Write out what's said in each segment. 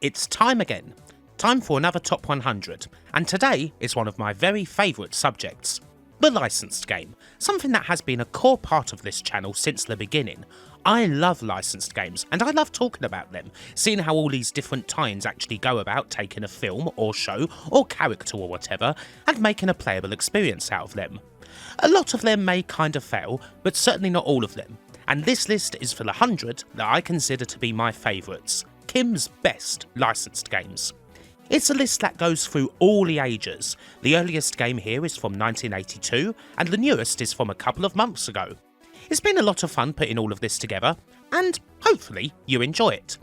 It's time again. Time for another Top 100, and today is one of my very favourite subjects. The licensed game, something that has been a core part of this channel since the beginning. I love licensed games, and I love talking about them, seeing how all these different tie-ins actually go about taking a film or show or character or whatever and making a playable experience out of them. A lot of them may kind of fail, but certainly not all of them, and this list is for the 100 that I consider to be my favourites. Kim's best licensed games. It's a list that goes through all the ages. The earliest game here is from 1982, and the newest is from a couple of months ago. It's been a lot of fun putting all of this together, and hopefully you enjoy it.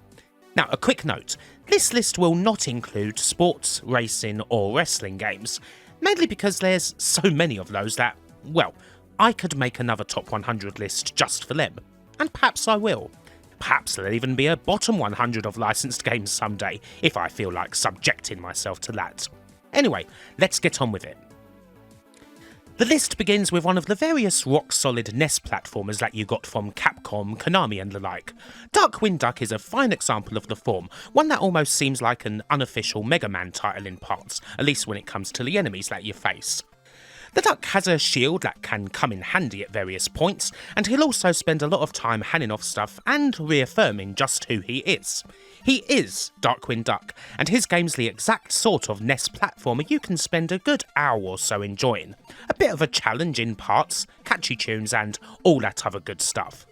Now, a quick note, this list will not include sports, racing or wrestling games, mainly because there's so many of those that, well, I could make another top 100 list just for them, and perhaps I will. Perhaps there'll even be a bottom 100 of licensed games someday, if I feel like subjecting myself to that. Anyway, let's get on with it. The list begins with one of the various rock-solid NES platformers that you got from Capcom, Konami and the like. Darkwing Duck is a fine example of the form, one that almost seems like an unofficial Mega Man title in parts, at least when it comes to the enemies that you face. The duck has a shield that can come in handy at various points, and he'll also spend a lot of time handing off stuff and reaffirming just who he is. He is Darkwing Duck, and his game's the exact sort of NES platformer you can spend a good hour or so enjoying. A bit of a challenge in parts, catchy tunes and all that other good stuff.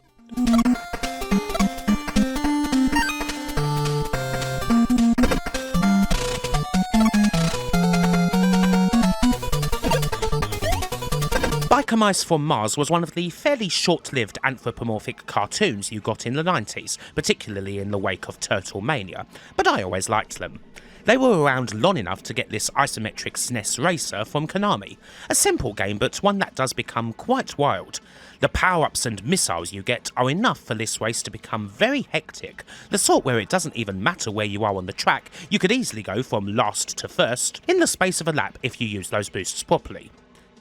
Biker Mice from Mars was one of the fairly short-lived anthropomorphic cartoons you got in the 90s, particularly in the wake of Turtle Mania, but I always liked them. They were around long enough to get this isometric SNES racer from Konami. A simple game, but one that does become quite wild. The power-ups and missiles you get are enough for this race to become very hectic, the sort where it doesn't even matter where you are on the track, you could easily go from last to first in the space of a lap if you use those boosts properly.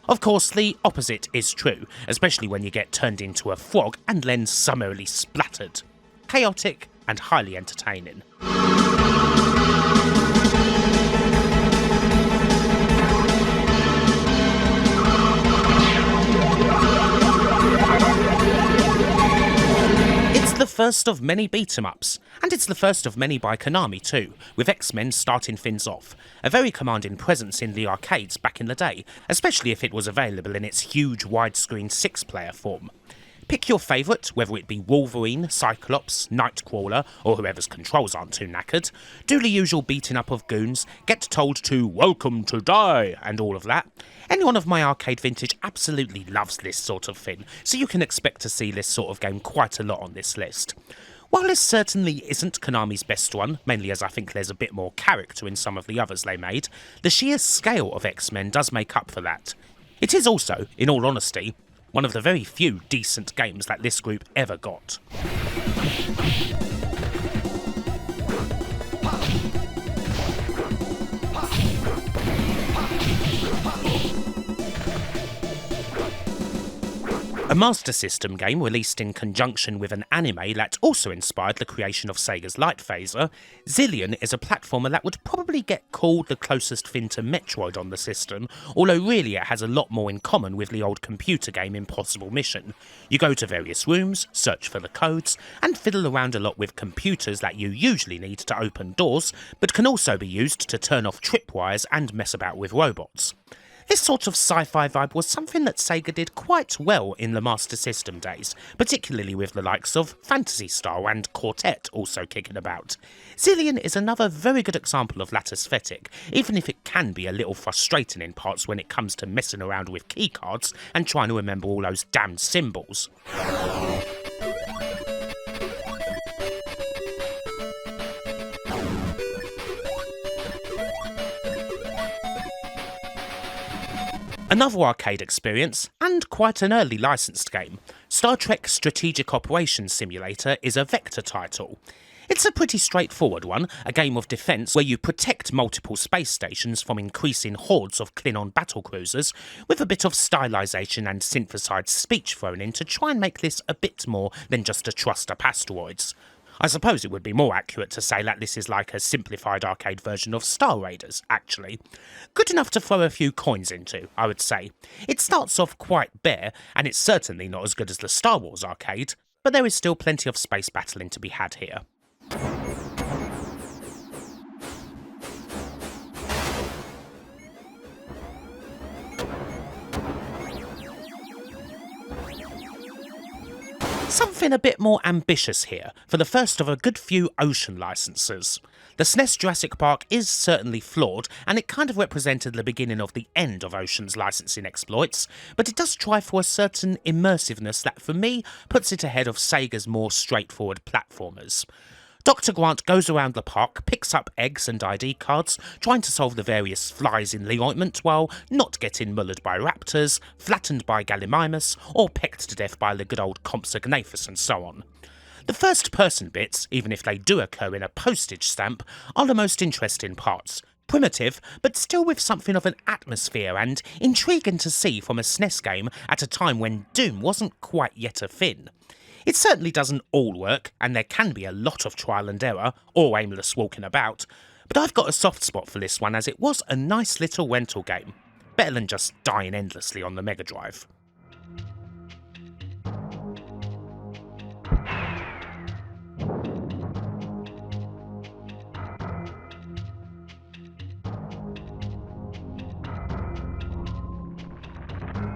Of course, the opposite is true, especially when you get turned into a frog and then summarily splattered. Chaotic and highly entertaining. It's the first of many beat-em-ups, and it's the first of many by Konami too, with X-Men starting things off. A very commanding presence in the arcades back in the day, especially if it was available in its huge widescreen 6-player form. Pick your favourite, whether it be Wolverine, Cyclops, Nightcrawler, or whoever's controls aren't too knackered, do the usual beating up of goons, get told to welcome to die, and all of that. Anyone of my arcade vintage absolutely loves this sort of thing, so you can expect to see this sort of game quite a lot on this list. While this certainly isn't Konami's best one, mainly as I think there's a bit more character in some of the others they made, the sheer scale of X-Men does make up for that. It is also, in all honesty, one of the very few decent games that this group ever got. A Master System game released in conjunction with an anime that also inspired the creation of Sega's Light Phaser, Zillion is a platformer that would probably get called the closest thing to Metroid on the system, although really it has a lot more in common with the old computer game Impossible Mission. You go to various rooms, search for the codes, and fiddle around a lot with computers that you usually need to open doors, but can also be used to turn off tripwires and mess about with robots. This sort of sci-fi vibe was something that Sega did quite well in the Master System days, particularly with the likes of Phantasy Star and Quartet also kicking about. Zillion is another very good example of that aesthetic, even if it can be a little frustrating in parts when it comes to messing around with keycards and trying to remember all those damned symbols. Another arcade experience, and quite an early licensed game, Star Trek Strategic Operations Simulator is a Vector title. It's a pretty straightforward one, a game of defence where you protect multiple space stations from increasing hordes of Klingon battlecruisers, with a bit of stylisation and synthesised speech thrown in to try and make this a bit more than just a trust up asteroids. I suppose it would be more accurate to say that this is like a simplified arcade version of Star Raiders, actually. Good enough to throw a few coins into, I would say. It starts off quite bare, and it's certainly not as good as the Star Wars arcade, but there is still plenty of space battling to be had here. Something a bit more ambitious here, for the first of a good few Ocean licenses. The SNES Jurassic Park is certainly flawed, and it kind of represented the beginning of the end of Ocean's licensing exploits, but it does try for a certain immersiveness that for me puts it ahead of Sega's more straightforward platformers. Dr. Grant goes around the park, picks up eggs and ID cards, trying to solve the various flies in the ointment while not getting mullered by raptors, flattened by Gallimimus, or pecked to death by the good old Compsognathus and so on. The first-person bits, even if they do occur in a postage stamp, are the most interesting parts. Primitive, but still with something of an atmosphere and intriguing to see from a SNES game at a time when Dune wasn't quite yet a thing. It certainly doesn't all work, and there can be a lot of trial and error, or aimless walking about, but I've got a soft spot for this one as it was a nice little rental game. Better than just dying endlessly on the Mega Drive.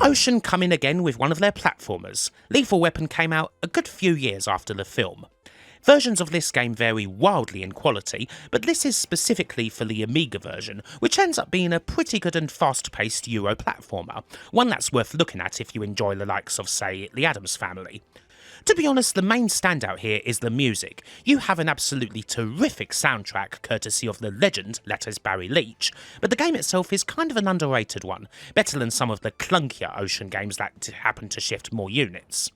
Ocean come in again with one of their platformers. Lethal Weapon came out a good few years after the film. Versions of this game vary wildly in quality, but this is specifically for the Amiga version, which ends up being a pretty good and fast-paced Euro platformer, one that's worth looking at if you enjoy the likes of, say, the Addams Family. To be honest, the main standout here is the music. You have an absolutely terrific soundtrack courtesy of the legend that is Barry Leach, but the game itself is kind of an underrated one, better than some of the clunkier Ocean games that happen to shift more units.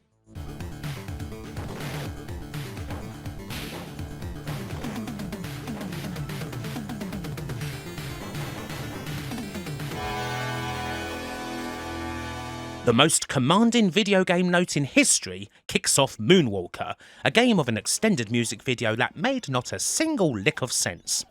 The most commanding video game note in history kicks off Moonwalker, a game of an extended music video that made not a single lick of sense.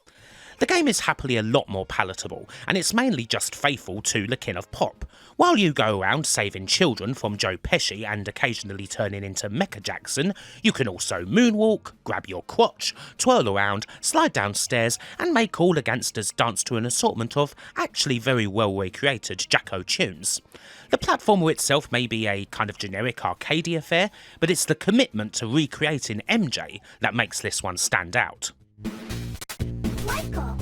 The game is happily a lot more palatable, and it's mainly just faithful to the kin of pop. While you go around saving children from Joe Pesci and occasionally turning into Mecha Jackson, you can also moonwalk, grab your crotch, twirl around, slide downstairs, and make all the gangsters dance to an assortment of actually very well recreated Jacko tunes. The platformer itself may be a kind of generic arcadey affair, but it's the commitment to recreating MJ that makes this one stand out. Michael.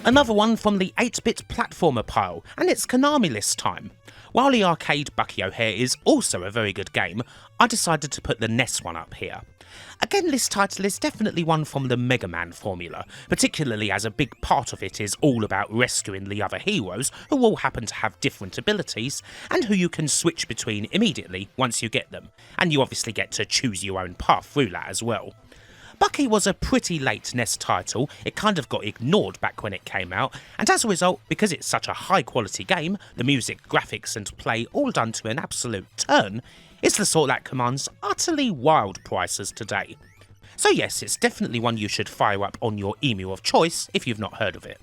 Another one from the 8-bit platformer pile, and it's Konami this time. While the arcade Bucky O'Hare is also a very good game, I decided to put the NES one up here. Again, this title is definitely one from the Mega Man formula, particularly as a big part of it is all about rescuing the other heroes who all happen to have different abilities and who you can switch between immediately once you get them, and you obviously get to choose your own path through that as well. Bucky was a pretty late NES title, it kind of got ignored back when it came out, and as a result, because it's such a high quality game, the music, graphics and play all done to an absolute turn, it's the sort that commands utterly wild prices today. So yes, it's definitely one you should fire up on your emu of choice if you've not heard of it.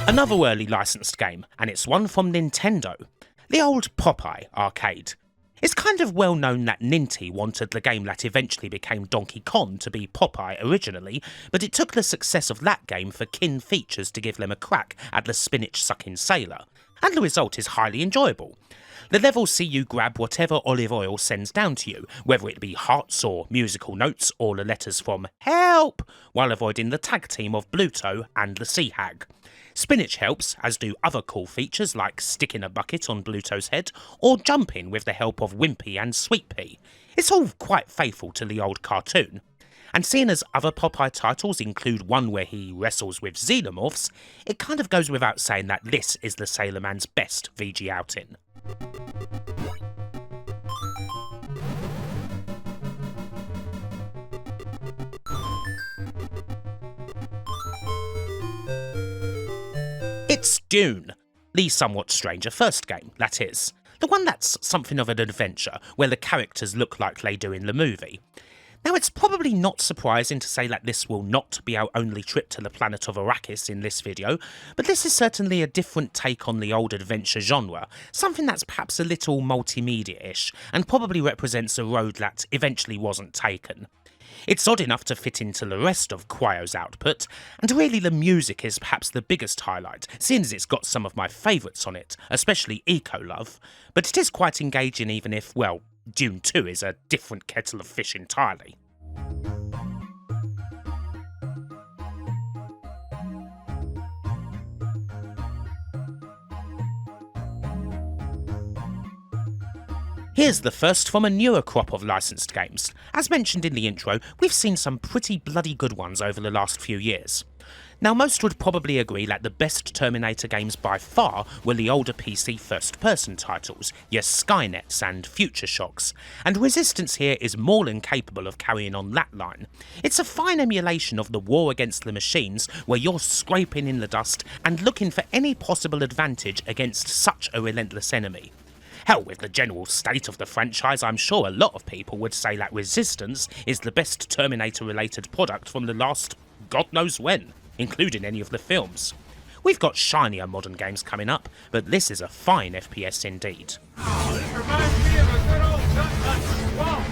Another early licensed game, and it's one from Nintendo. The old Popeye arcade. It's kind of well known that Ninty wanted the game that eventually became Donkey Kong to be Popeye originally, but it took the success of that game for kin features to give them a crack at the spinach-sucking sailor, and the result is highly enjoyable. The levels see you grab whatever olive oil sends down to you, whether it be hearts or musical notes or the letters from HELP, while avoiding the tag team of Bluto and the Sea Hag. Spinach helps, as do other cool features like sticking a bucket on Bluto's head or jumping with the help of Wimpy and Sweet Pea. It's all quite faithful to the old cartoon. And seeing as other Popeye titles include one where he wrestles with xenomorphs, it kind of goes without saying that this is the Sailor Man's best VG outing. It's Dune, the somewhat stranger first game, that is. The one that's something of an adventure, where the characters look like they do in the movie. Now, it's probably not surprising to say that this will not be our only trip to the planet of Arrakis in this video, but this is certainly a different take on the old adventure genre, something that's perhaps a little multimedia-ish, and probably represents a road that eventually wasn't taken. It's odd enough to fit into the rest of Quayo's output, and really the music is perhaps the biggest highlight, seeing as it's got some of my favourites on it, especially Ecolove, but it is quite engaging even if, well, Dune 2 is a different kettle of fish entirely. Here's the first from a newer crop of licensed games. As mentioned in the intro, we've seen some pretty bloody good ones over the last few years. Now, most would probably agree that the best Terminator games by far were the older PC first-person titles, your Skynets and Future Shocks, and Resistance here is more than capable of carrying on that line. It's a fine emulation of the war against the machines, where you're scraping in the dust and looking for any possible advantage against such a relentless enemy. Hell, with the general state of the franchise, I'm sure a lot of people would say that Resistance is the best Terminator-related product from the last God knows when, including any of the films. We've got shinier modern games coming up, but this is a fine FPS indeed. Oh, this reminds me of a good old Duck Swamp.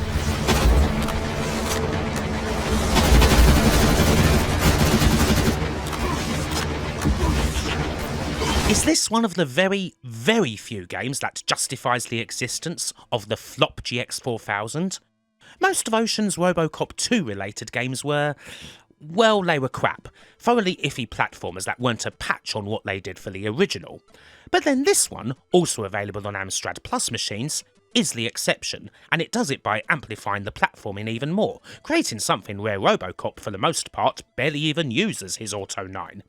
Is this one of the very, very few games that justifies the existence of the flop GX4000? Most of Ocean's Robocop 2 related games were, well, they were crap, thoroughly iffy platformers that weren't a patch on what they did for the original. But then this one, also available on Amstrad Plus machines, is the exception, and it does it by amplifying the platforming even more, creating something where Robocop for the most part barely even uses his Auto 9.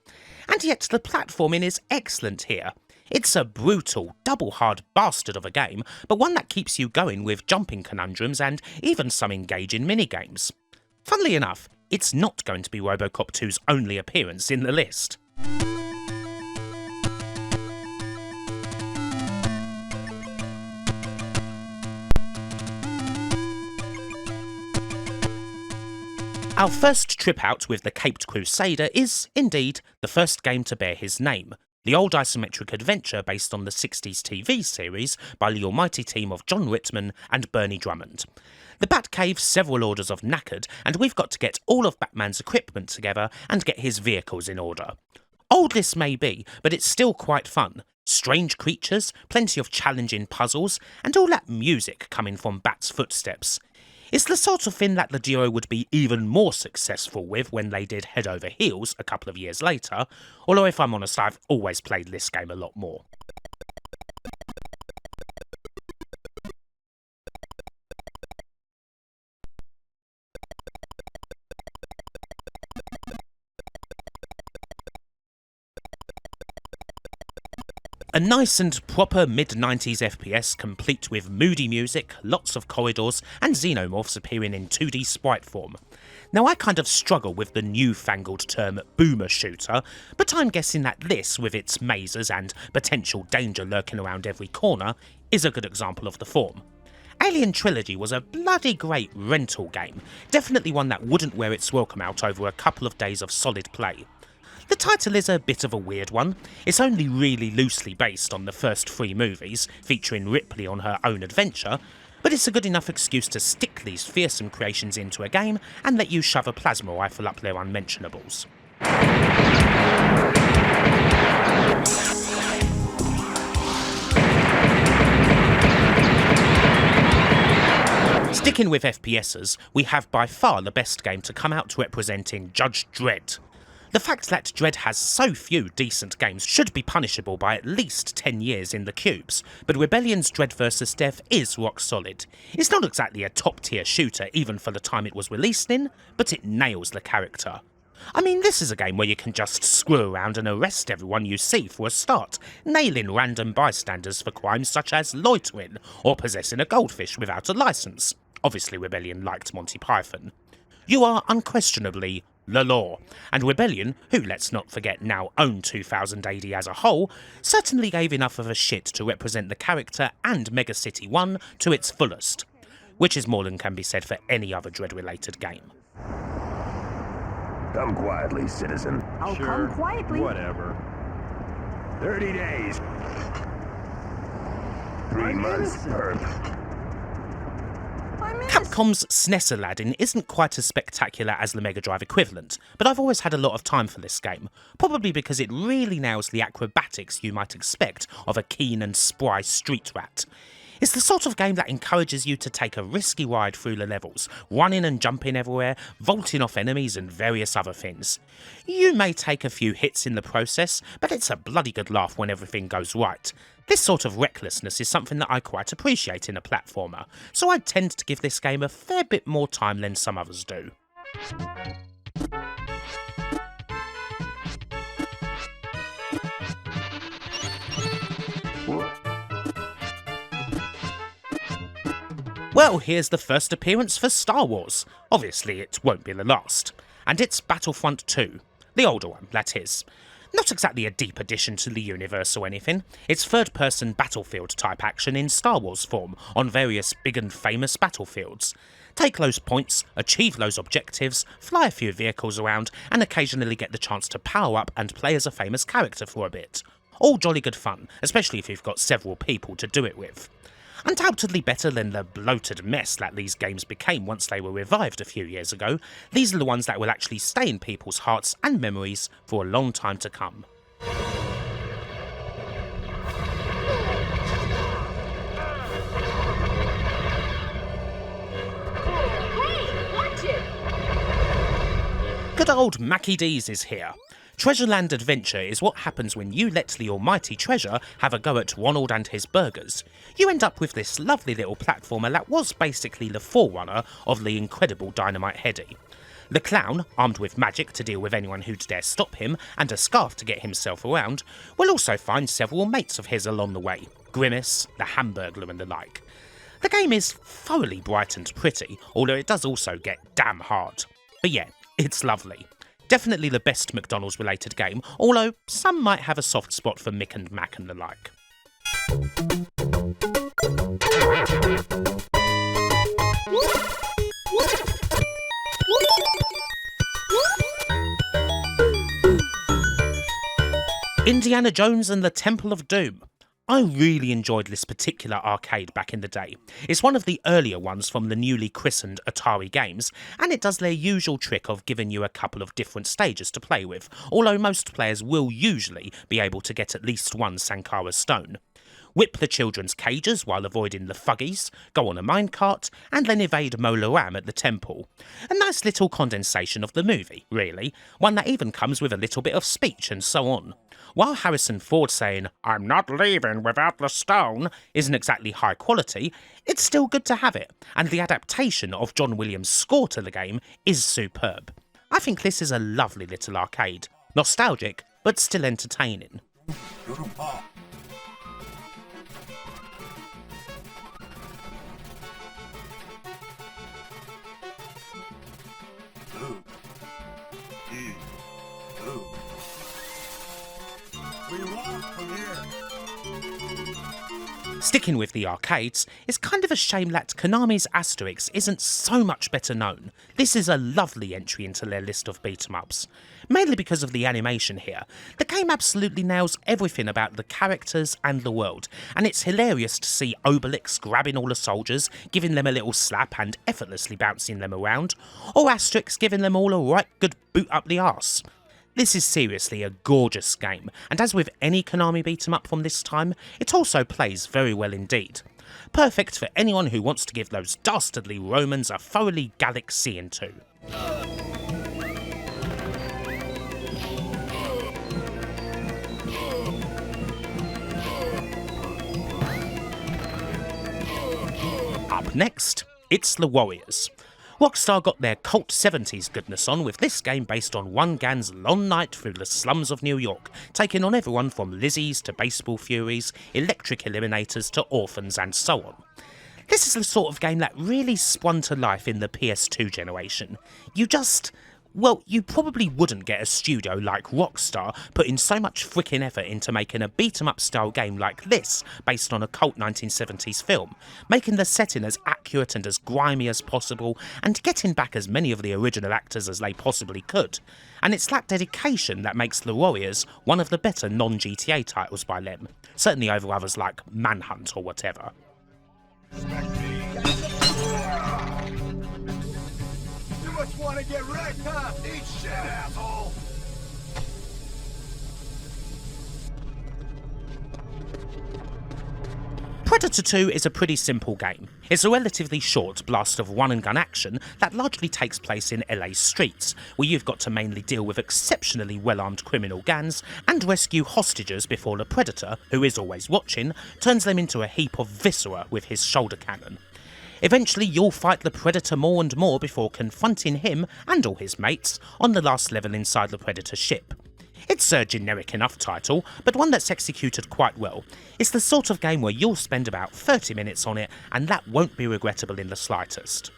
And yet the platforming is excellent here. It's a brutal, double-hard bastard of a game, but one that keeps you going with jumping conundrums and even some engaging minigames. Funnily enough, it's not going to be Robocop 2's only appearance in the list. Our first trip out with the Caped Crusader is, indeed, the first game to bear his name, the old isometric adventure based on the 60s TV series by the almighty team of John Whitman and Bernie Drummond. The Batcave's several orders of knackered, and we've got to get all of Batman's equipment together and get his vehicles in order. Old this may be, but it's still quite fun. Strange creatures, plenty of challenging puzzles, and all that music coming from Bat's footsteps. It's the sort of thing that the duo would be even more successful with when they did Head Over Heels a couple of years later, although if I'm honest, I've always played this game a lot more. A nice and proper mid-90s FPS complete with moody music, lots of corridors, and xenomorphs appearing in 2D sprite form. Now I kind of struggle with the newfangled term boomer shooter, but I'm guessing that this, with its mazes and potential danger lurking around every corner, is a good example of the form. Alien Trilogy was a bloody great rental game, definitely one that wouldn't wear its welcome out over a couple of days of solid play. The title is a bit of a weird one. It's only really loosely based on the first 3 movies, featuring Ripley on her own adventure, but it's a good enough excuse to stick these fearsome creations into a game and let you shove a plasma rifle up their unmentionables. Sticking with FPSs, we have by far the best game to come out representing Judge Dredd. The fact that Dredd has so few decent games should be punishable by at least 10 years in the cubes, but Rebellion's Dredd vs Death is rock solid. It's not exactly a top tier shooter even for the time it was released in, but it nails the character. I mean, this is a game where you can just screw around and arrest everyone you see for a start, nailing random bystanders for crimes such as loitering or possessing a goldfish without a licence. Obviously Rebellion liked Monty Python. You are unquestionably the law, and Rebellion, who let's not forget now own 2000 AD as a whole, certainly gave enough of a shit to represent the character and Megacity 1 to its fullest, which is more than can be said for any other Dread-related game. Come quietly, citizen. I'll come quietly. Whatever. 30 days. 3 months, perp. Capcom's SNES Aladdin isn't quite as spectacular as the Mega Drive equivalent, but I've always had a lot of time for this game, probably because it really nails the acrobatics you might expect of a keen and spry street rat. It's the sort of game that encourages you to take a risky ride through the levels, running and jumping everywhere, vaulting off enemies and various other things. You may take a few hits in the process, but it's a bloody good laugh when everything goes right. This sort of recklessness is something that I quite appreciate in a platformer, so I tend to give this game a fair bit more time than some others do. Well, here's the first appearance for Star Wars. Obviously, it won't be the last. And it's Battlefront 2. The older one, that is. Not exactly a deep addition to the universe or anything. It's third-person Battlefield-type action in Star Wars form on various big and famous battlefields. Take those points, achieve those objectives, fly a few vehicles around, and occasionally get the chance to power up and play as a famous character for a bit. All jolly good fun, especially if you've got several people to do it with. Undoubtedly better than the bloated mess that these games became once they were revived a few years ago, these are the ones that will actually stay in people's hearts and memories for a long time to come. Hey, watch it! Good old Mackie D's is here. Treasureland Adventure is what happens when you let the almighty Treasure have a go at Ronald and his burgers. You end up with this lovely little platformer that was basically the forerunner of the incredible Dynamite Heady. The clown, armed with magic to deal with anyone who'd dare stop him, and a scarf to get himself around, will also find several mates of his along the way, Grimace, the Hamburglar and the like. The game is thoroughly bright and pretty, although it does also get damn hard. But yeah, it's lovely. Definitely the best McDonald's related game, although some might have a soft spot for Mick and Mac and the like. Indiana Jones and the Temple of Doom. I really enjoyed this particular arcade back in the day. It's one of the earlier ones from the newly christened Atari games, and it does their usual trick of giving you a couple of different stages to play with, although most players will usually be able to get at least one Sankara stone. Whip the children's cages while avoiding the Fuggies, go on a minecart, and then evade Mola Ram at the temple. A nice little condensation of the movie, really, one that even comes with a little bit of speech and so on. While Harrison Ford saying, "I'm not leaving without the stone," isn't exactly high quality, it's still good to have it, and the adaptation of John Williams' score to the game is superb. I think this is a lovely little arcade. Nostalgic, but still entertaining. Sticking with the arcades, it's kind of a shame that Konami's Asterix isn't so much better known. This is a lovely entry into their list of beat-em-ups. Mainly because of the animation here. The game absolutely nails everything about the characters and the world, and it's hilarious to see Obelix grabbing all the soldiers, giving them a little slap and effortlessly bouncing them around, or Asterix giving them all a right good boot up the arse. This is seriously a gorgeous game, and as with any Konami beat-em-up from this time, it also plays very well indeed. Perfect for anyone who wants to give those dastardly Romans a thoroughly Gallic seeing to. Up next, it's the Warriors. Rockstar got their cult 70s goodness on with this game based on one Gan's long night through the slums of New York, taking on everyone from Lizzies to baseball furies, electric eliminators to orphans and so on. This is the sort of game that really spun to life in the PS2 generation. You just Well, you probably wouldn't get a studio like Rockstar putting so much frickin' effort into making a beat-em-up style game like this, based on a cult 1970s film, making the setting as accurate and as grimy as possible, and getting back as many of the original actors as they possibly could. And it's that dedication that makes The Warriors one of the better non-GTA titles by them, certainly over others like Manhunt or whatever. Just want to get wrecked, huh? Eat shit, asshole! Predator 2 is a pretty simple game. It's a relatively short blast of run-and-gun action that largely takes place in LA's streets, where you've got to mainly deal with exceptionally well-armed criminal gangs and rescue hostages before the Predator, who is always watching, turns them into a heap of viscera with his shoulder cannon. Eventually you'll fight the Predator more and more before confronting him and all his mates on the last level inside the Predator ship. It's a generic enough title, but one that's executed quite well. It's the sort of game where you'll spend about 30 minutes on it, and that won't be regrettable in the slightest.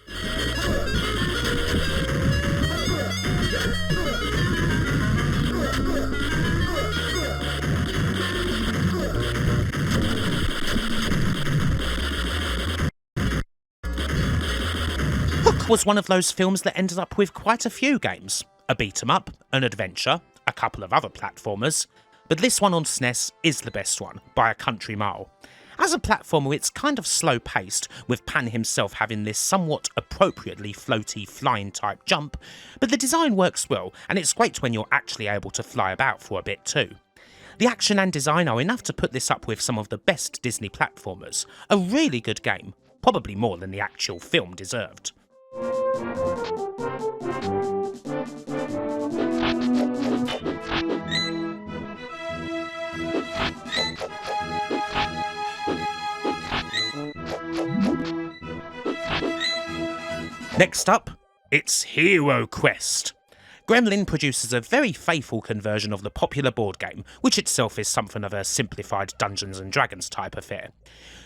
Hook was one of those films that ended up with quite a few games. A beat-em-up, an adventure, a couple of other platformers, but this one on SNES is the best one, by a country mile. As a platformer, it's kind of slow-paced, with Pan himself having this somewhat appropriately floaty flying type jump, but the design works well, and it's great when you're actually able to fly about for a bit too. The action and design are enough to put this up with some of the best Disney platformers. A really good game, probably more than the actual film deserved. Next up, it's Hero Quest. Gremlin produces a very faithful conversion of the popular board game, which itself is something of a simplified Dungeons & Dragons type affair.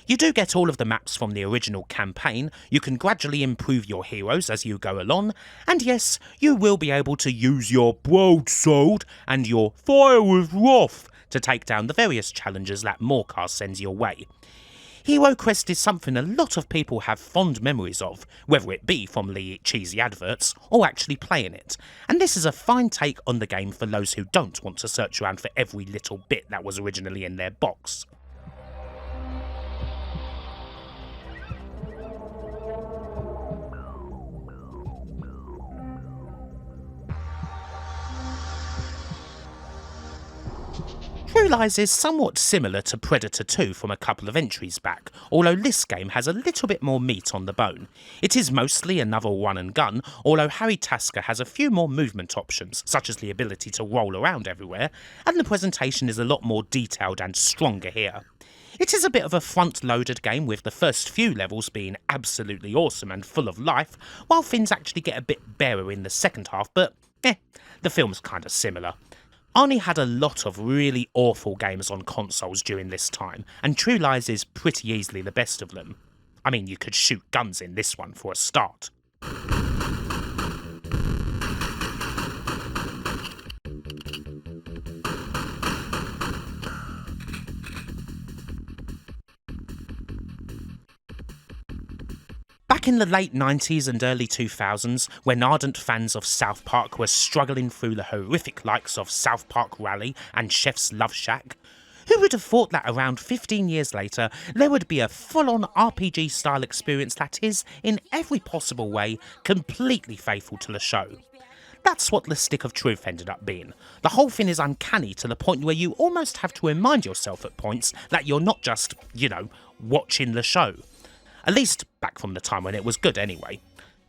You do get all of the maps from the original campaign, you can gradually improve your heroes as you go along, and yes, you will be able to use your broadsword and your fire with wrath to take down the various challenges that Morecast sends your way. Hero Quest is something a lot of people have fond memories of, whether it be from the cheesy adverts or actually playing it, and this is a fine take on the game for those who don't want to search around for every little bit that was originally in their box. True Lies is somewhat similar to Predator 2 from a couple of entries back, although this game has a little bit more meat on the bone. It is mostly another run and gun, although Harry Tasker has a few more movement options, such as the ability to roll around everywhere, and the presentation is a lot more detailed and stronger here. It is a bit of a front-loaded game, with the first few levels being absolutely awesome and full of life, while things actually get a bit barer in the second half, but the film's kinda similar. Arnie had a lot of really awful games on consoles during this time, and True Lies is pretty easily the best of them. I mean, you could shoot guns in this one for a start. Back in the late 90s and early 2000s, when ardent fans of South Park were struggling through the horrific likes of South Park Rally and Chef's Love Shack, who would have thought that around 15 years later there would be a full-on RPG-style experience that is, in every possible way, completely faithful to the show? That's what the Stick of Truth ended up being. The whole thing is uncanny to the point where you almost have to remind yourself at points that you're not just, watching the show. At least back from the time when it was good anyway.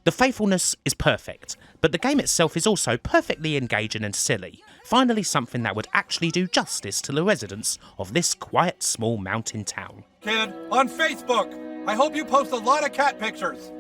The faithfulness is perfect, but the game itself is also perfectly engaging and silly. Finally something that would actually do justice to the residents of this quiet small mountain town. Kid, on Facebook! I hope you post a lot of cat pictures!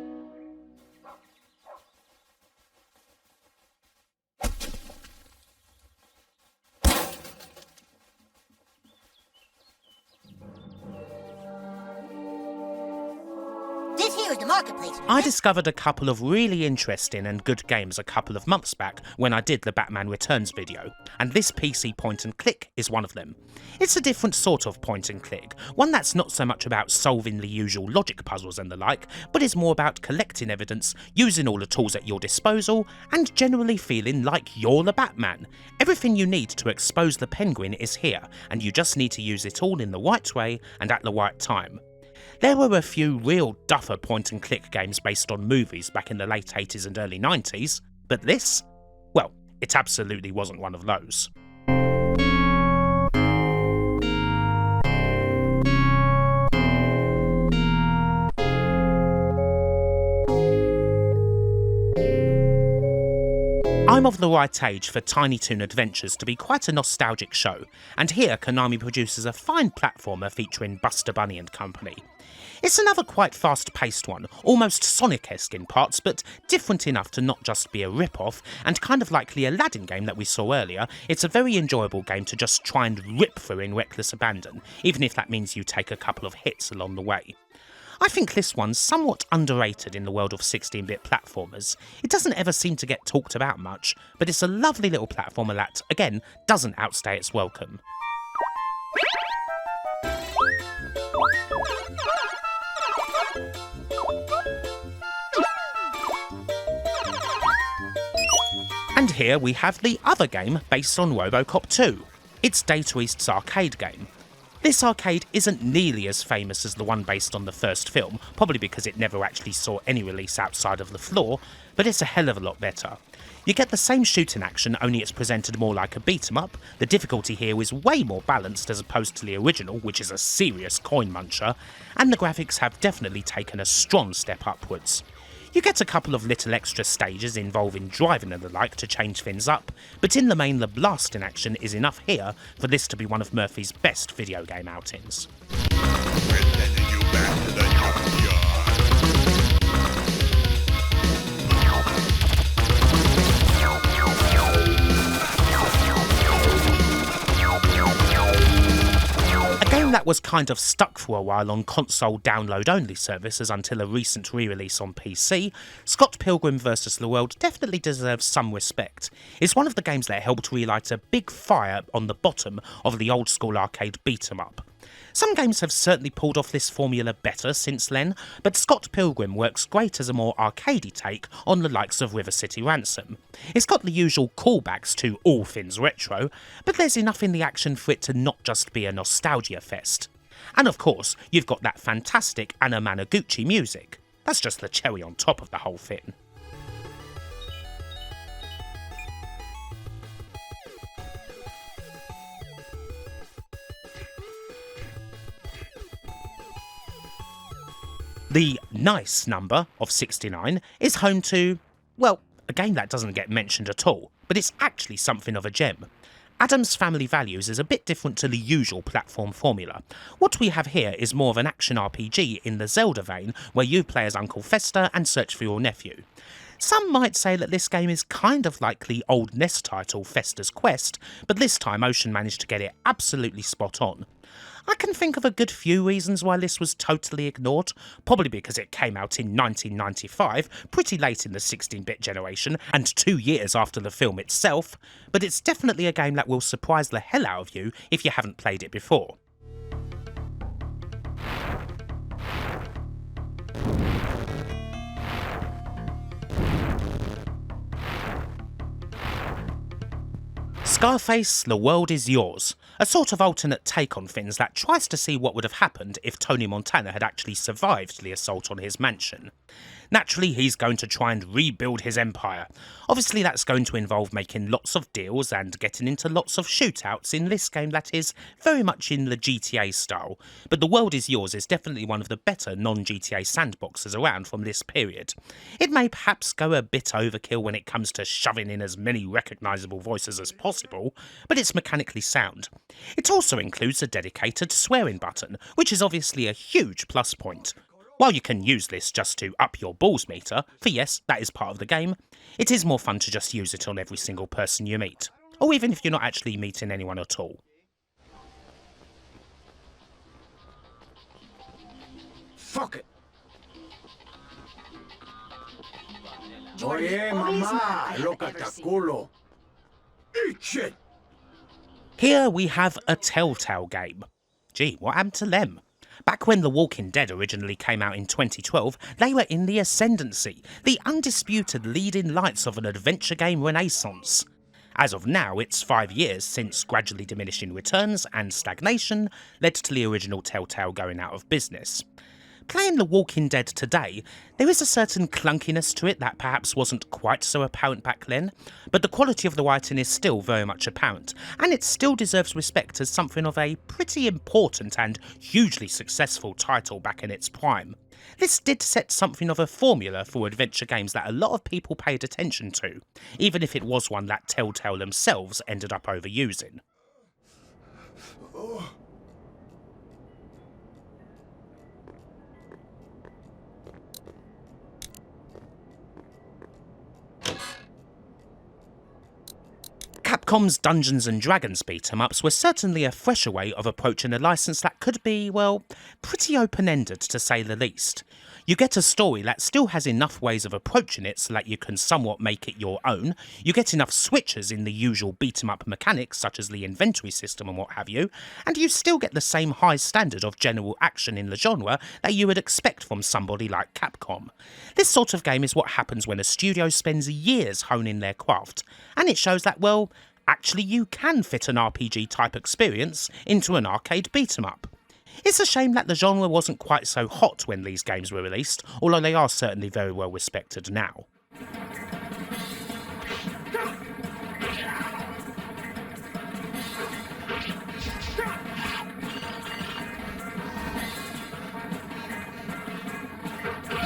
This here the marketplace. I discovered a couple of really interesting and good games a couple of months back when I did the Batman Returns video, and this PC point and click is one of them. It's a different sort of point and click, one that's not so much about solving the usual logic puzzles and the like, but is more about collecting evidence, using all the tools at your disposal, and generally feeling like you're the Batman. Everything you need to expose the Penguin is here, and you just need to use it all in the right way and at the right time. There were a few real duffer point and click games based on movies back in the late 80s and early 90s, but this? Well, it absolutely wasn't one of those. I'm of the right age for Tiny Toon Adventures to be quite a nostalgic show, and here Konami produces a fine platformer featuring Buster Bunny and company. It's another quite fast-paced one, almost Sonic-esque in parts, but different enough to not just be a rip-off, and kind of like the Aladdin game that we saw earlier, it's a very enjoyable game to just try and rip through in reckless abandon, even if that means you take a couple of hits along the way. I think this one's somewhat underrated in the world of 16-bit platformers. It doesn't ever seem to get talked about much, but it's a lovely little platformer that, again, doesn't outstay its welcome. And here we have the other game based on Robocop 2. It's Data East's arcade game. This arcade isn't nearly as famous as the one based on the first film, probably because it never actually saw any release outside of the floor, but it's a hell of a lot better. You get the same shooting action, only it's presented more like a beat-em-up. The difficulty here is way more balanced as opposed to the original, which is a serious coin muncher, and the graphics have definitely taken a strong step upwards. You get a couple of little extra stages involving driving and the like to change things up, but in the main the blasting action is enough here for this to be one of Murphy's best video game outings. That was kind of stuck for a while on console download-only services until a recent re-release on PC, Scott Pilgrim vs. the World definitely deserves some respect. It's one of the games that helped relight a big fire on the bottom of the old-school arcade beat-em-up. Some games have certainly pulled off this formula better since then, but Scott Pilgrim works great as a more arcadey take on the likes of River City Ransom. It's got the usual callbacks to all things retro, but there's enough in the action for it to not just be a nostalgia fest. And of course, you've got that fantastic Anna Managuchi music. That's just the cherry on top of the whole thing. The nice number of 69 is home to, well, a game that doesn't get mentioned at all, but it's actually something of a gem. Adam's Family Values is a bit different to the usual platform formula. What we have here is more of an action RPG in the Zelda vein, where you play as Uncle Fester and search for your nephew. Some might say that this game is kind of like the old NES title Fester's Quest, but this time Ocean managed to get it absolutely spot on. I can think of a good few reasons why this was totally ignored, probably because it came out in 1995, pretty late in the 16-bit generation, and 2 years after the film itself, but it's definitely a game that will surprise the hell out of you if you haven't played it before. Scarface, The World Is Yours, a sort of alternate take on things that tries to see what would have happened if Tony Montana had actually survived the assault on his mansion. Naturally, he's going to try and rebuild his empire. Obviously, that's going to involve making lots of deals and getting into lots of shootouts in this game that is very much in the GTA style. But The World Is Yours is definitely one of the better non-GTA sandboxes around from this period. It may perhaps go a bit overkill when it comes to shoving in as many recognisable voices as possible, but it's mechanically sound. It also includes a dedicated swearing button, which is obviously a huge plus point. While you can use this just to up your balls meter, for yes, that is part of the game, it is more fun to just use it on every single person you meet, or even if you're not actually meeting anyone at all. Fuck it. Oye, mamá, look at the culo. Eat shit. Here we have a Telltale game. Gee, what happened to them? Back when The Walking Dead originally came out in 2012, they were in the ascendancy, the undisputed leading lights of an adventure game renaissance. As of now, it's 5 years since gradually diminishing returns and stagnation led to the original Telltale going out of business. Playing The Walking Dead today, there is a certain clunkiness to it that perhaps wasn't quite so apparent back then, but the quality of the writing is still very much apparent, and it still deserves respect as something of a pretty important and hugely successful title back in its prime. This did set something of a formula for adventure games that a lot of people paid attention to, even if it was one that Telltale themselves ended up overusing. Capcom's Dungeons & Dragons beat-em-ups were certainly a fresher way of approaching a license that could be, well, pretty open-ended to say the least. You get a story that still has enough ways of approaching it so that you can somewhat make it your own, you get enough switches in the usual beat-em-up mechanics such as the inventory system and what have you, and you still get the same high standard of general action in the genre that you would expect from somebody like Capcom. This sort of game is what happens when a studio spends years honing their craft, and it shows that, well, actually you can fit an RPG type experience into an arcade beat-em-up. It's a shame that the genre wasn't quite so hot when these games were released, although they are certainly very well respected now.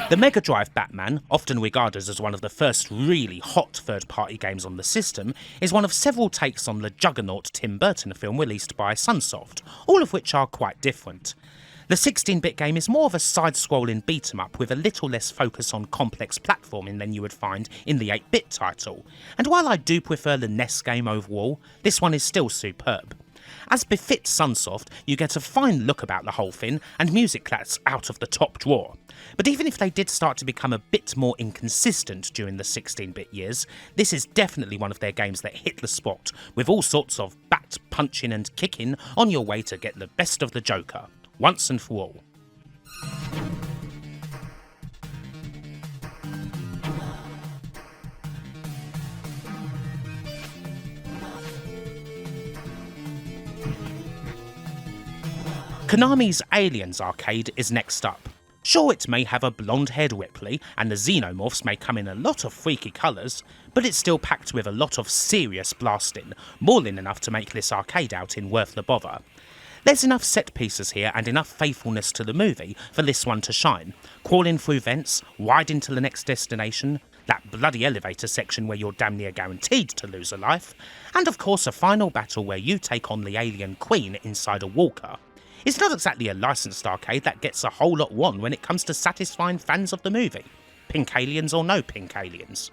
The Mega Drive Batman, often regarded as one of the first really hot third-party games on the system, is one of several takes on the juggernaut Tim Burton film released by Sunsoft, all of which are quite different. The 16-bit game is more of a side-scrolling beat-em-up with a little less focus on complex platforming than you would find in the 8-bit title, and while I do prefer the NES game overall, this one is still superb. As befits Sunsoft, you get a fine look about the whole thing and music that's out of the top drawer. But even if they did start to become a bit more inconsistent during the 16-bit years, this is definitely one of their games that hit the spot, with all sorts of bat punching and kicking on your way to get the best of the Joker, once and for all. Konami's Aliens arcade is next up. Sure, it may have a blonde-haired Ripley, and the xenomorphs may come in a lot of freaky colours, but it's still packed with a lot of serious blasting, more than enough to make this arcade outing worth the bother. There's enough set pieces here and enough faithfulness to the movie for this one to shine, crawling through vents, riding to the next destination, that bloody elevator section where you're damn near guaranteed to lose a life, and of course a final battle where you take on the alien queen inside a walker. It's not exactly a licensed arcade that gets a whole lot won when it comes to satisfying fans of the movie. Pink aliens or no pink aliens.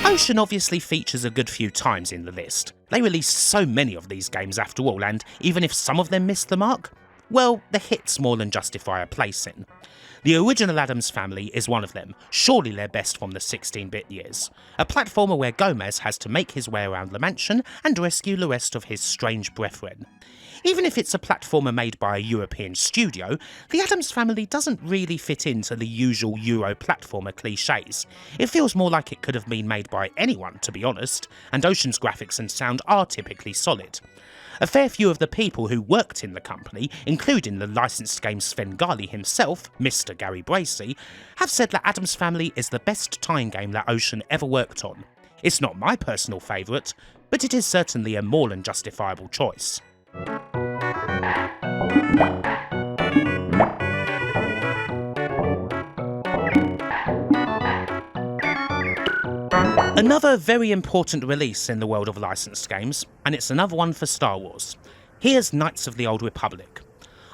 Ocean obviously features a good few times in the list. They released so many of these games after all, and even if some of them missed the mark, well, the hits more than justify a place in. The original Addams Family is one of them, surely their best from the 16-bit years. A platformer where Gomez has to make his way around the mansion and rescue the rest of his strange brethren. Even if it's a platformer made by a European studio, the Addams Family doesn't really fit into the usual Euro platformer cliches. It feels more like it could have been made by anyone, to be honest, and Ocean's graphics and sound are typically solid. A fair few of the people who worked in the company, including the licensed game Svengali himself, Mr. Gary Bracey, have said that Addams Family is the best tying game that Ocean ever worked on. It's not my personal favourite, but it is certainly a more than justifiable choice. Another very important release in the world of licensed games, and it's another one for Star Wars. Here's Knights of the Old Republic.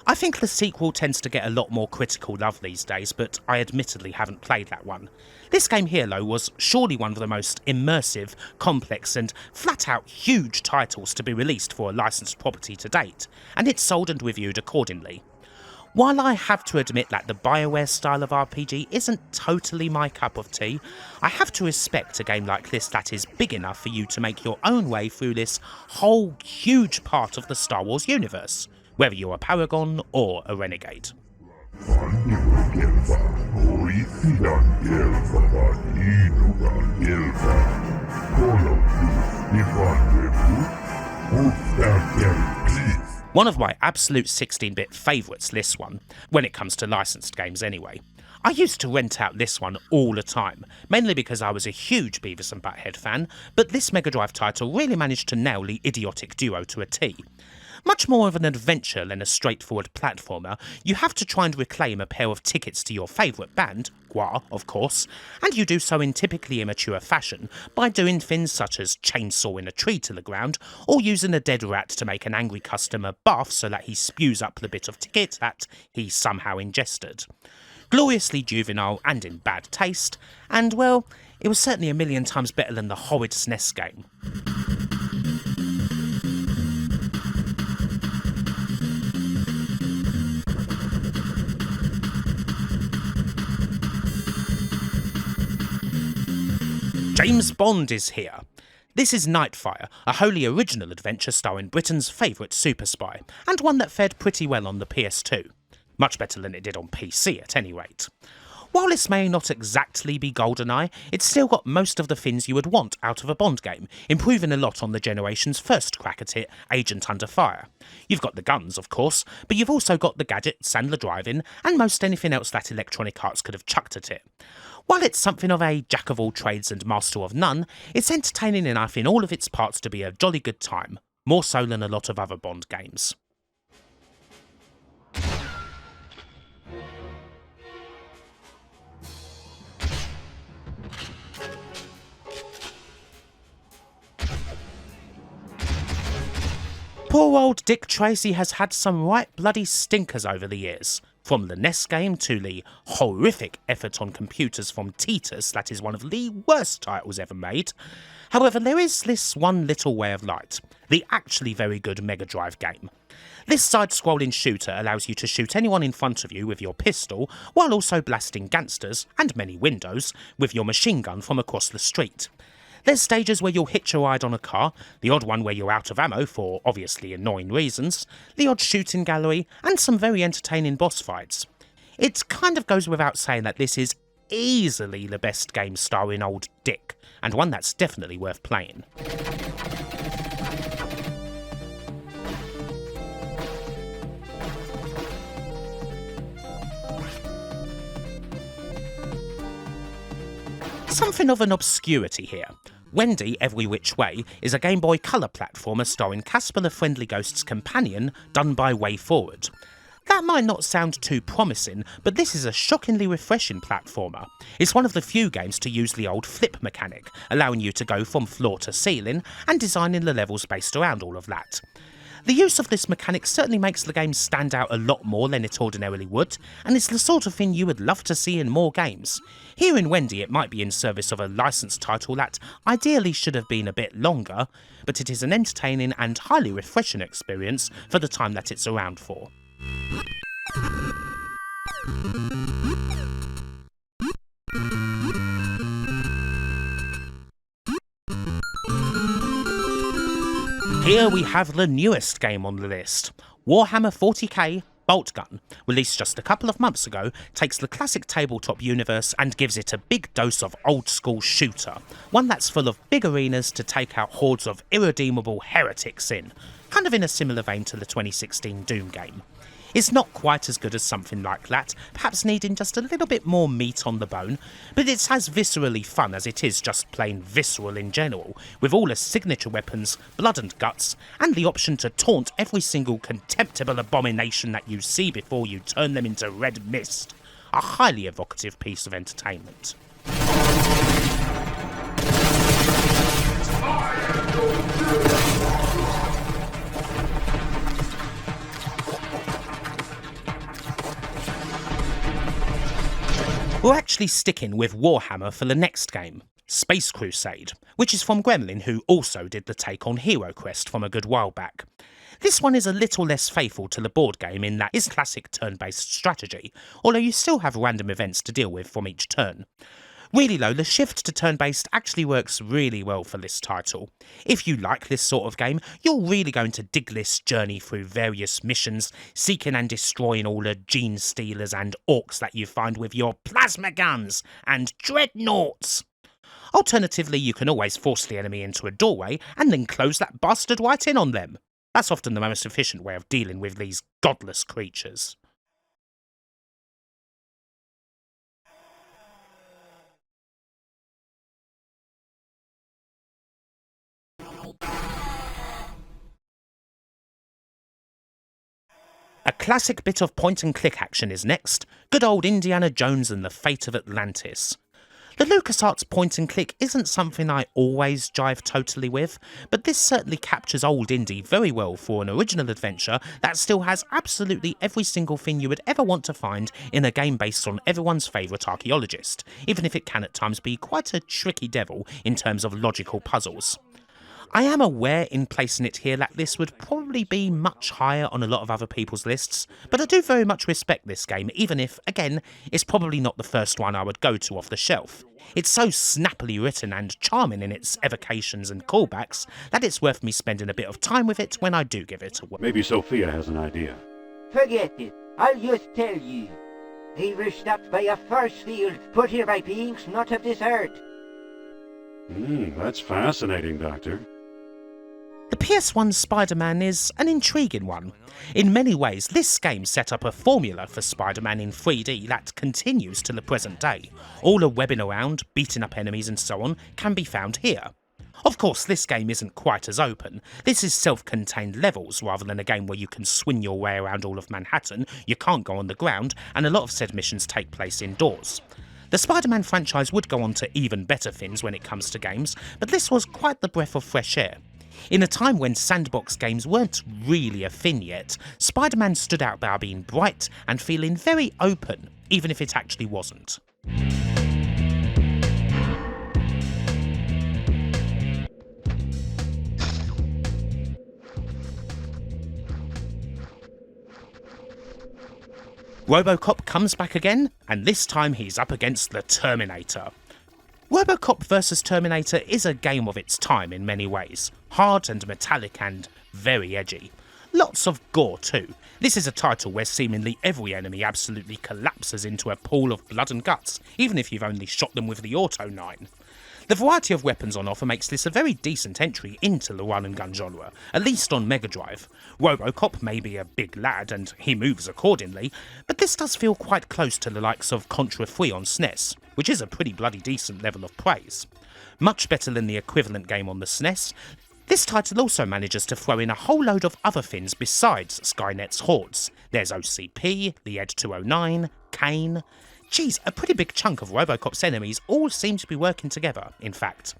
I think the sequel tends to get a lot more critical love these days, but I admittedly haven't played that one. This game here, though, was surely one of the most immersive, complex and flat-out huge titles to be released for a licensed property to date, and it's sold and reviewed accordingly. While I have to admit that the BioWare style of RPG isn't totally my cup of tea, I have to respect a game like this that is big enough for you to make your own way through this whole huge part of the Star Wars universe, whether you're a paragon or a renegade. One of my absolute 16-bit favourites, this one, when it comes to licensed games anyway. I used to rent out this one all the time, mainly because I was a huge Beavis and Butthead fan, but this Mega Drive title really managed to nail the idiotic duo to a T. Much more of an adventure than a straightforward platformer, you have to try and reclaim a pair of tickets to your favourite band, Gua, of course, and you do so in typically immature fashion by doing things such as chainsawing a tree to the ground or using a dead rat to make an angry customer barf so that he spews up the bit of ticket that he somehow ingested. Gloriously juvenile and in bad taste, and well, it was certainly a million times better than the horrid SNES game. James Bond is here. This is Nightfire, a wholly original adventure starring Britain's favourite super spy, and one that fared pretty well on the PS2. Much better than it did on PC at any rate. While this may not exactly be GoldenEye, it's still got most of the things you would want out of a Bond game, improving a lot on the generation's first crack at it, Agent Under Fire. You've got the guns, of course, but you've also got the gadgets and the driving, and most anything else that Electronic Arts could have chucked at it. While it's something of a jack of all trades and master of none, it's entertaining enough in all of its parts to be a jolly good time, more so than a lot of other Bond games. Poor old Dick Tracy has had some right bloody stinkers over the years. From the NES game to the horrific effort on computers from Titus that is one of the worst titles ever made. However, there is this one little way of light, the actually very good Mega Drive game. This side-scrolling shooter allows you to shoot anyone in front of you with your pistol, while also blasting gangsters, and many windows, with your machine gun from across the street. There's stages where you'll hitch a ride on a car, the odd one where you're out of ammo for obviously annoying reasons, the odd shooting gallery, and some very entertaining boss fights. It kind of goes without saying that this is easily the best game starring old Dick, and one that's definitely worth playing. Something of an obscurity here. Wendy Every Which Way is a Game Boy Color platformer starring Casper the Friendly Ghost's companion, done by Way Forward. That might not sound too promising, but this is a shockingly refreshing platformer. It's one of the few games to use the old flip mechanic, allowing you to go from floor to ceiling and designing the levels based around all of that. The use of this mechanic certainly makes the game stand out a lot more than it ordinarily would, and it's the sort of thing you would love to see in more games. Here in Wendy it might be in service of a licensed title that ideally should have been a bit longer, but it is an entertaining and highly refreshing experience for the time that it's around for. Here we have the newest game on the list. Warhammer 40k Boltgun, released just a couple of months ago, takes the classic tabletop universe and gives it a big dose of old school shooter, one that's full of big arenas to take out hordes of irredeemable heretics in, kind of in a similar vein to the 2016 Dune game. It's not quite as good as something like that, perhaps needing just a little bit more meat on the bone, but it's as viscerally fun as it is just plain visceral in general, with all the signature weapons, blood and guts, and the option to taunt every single contemptible abomination that you see before you turn them into red mist. A highly evocative piece of entertainment. actually sticking with Warhammer for the next game, Space Crusade, which is from Gremlin, who also did the take on Hero Quest from a good while back. This one is a little less faithful to the board game in that it's classic turn-based strategy, although you still have random events to deal with from each turn. Really though, the shift to turn-based actually works really well for this title. If you like this sort of game, you're really going to dig this journey through various missions, seeking and destroying all the gene stealers and orcs that you find with your plasma guns and dreadnoughts. Alternatively, you can always force the enemy into a doorway and then close that bastard right in on them. That's often the most efficient way of dealing with these godless creatures. A classic bit of point-and-click action is next, good old Indiana Jones and the Fate of Atlantis. The LucasArts point-and-click isn't something I always jive totally with, but this certainly captures old Indy very well for an original adventure that still has absolutely every single thing you would ever want to find in a game based on everyone's favourite archaeologist, even if it can at times be quite a tricky devil in terms of logical puzzles. I am aware in placing it here that this would probably be much higher on a lot of other people's lists, but I do very much respect this game, even if, again, it's probably not the first one I would go to off the shelf. It's so snappily written and charming in its evocations and callbacks that it's worth me spending a bit of time with it when I do give it a whirl. Maybe Sophia has an idea. Forget it. I'll just tell you. They were stopped by a force field put here by beings not of this earth. That's fascinating, Doctor. The PS1 Spider-Man is an intriguing one. In many ways, this game set up a formula for Spider-Man in 3D that continues to the present day. All the webbing around, beating up enemies and so on can be found here. Of course, this game isn't quite as open. This is self-contained levels rather than a game where you can swing your way around all of Manhattan, you can't go on the ground, and a lot of said missions take place indoors. The Spider-Man franchise would go on to even better things when it comes to games, but this was quite the breath of fresh air. In a time when sandbox games weren't really a thing yet, Spider-Man stood out by being bright and feeling very open, even if it actually wasn't. Robocop comes back again, and this time he's up against the Terminator. Robocop vs Terminator is a game of its time in many ways, hard and metallic and very edgy. Lots of gore too. This is a title where seemingly every enemy absolutely collapses into a pool of blood and guts, even if you've only shot them with the Auto 9. The variety of weapons on offer makes this a very decent entry into the run and gun genre, at least on Mega Drive. Robocop may be a big lad and he moves accordingly, but this does feel quite close to the likes of Contra 3 on SNES, which is a pretty bloody decent level of praise. Much better than the equivalent game on the SNES, this title also manages to throw in a whole load of other things besides Skynet's hordes. There's OCP, the Ed 209, Kane. Geez, a pretty big chunk of Robocop's enemies all seem to be working together, in fact.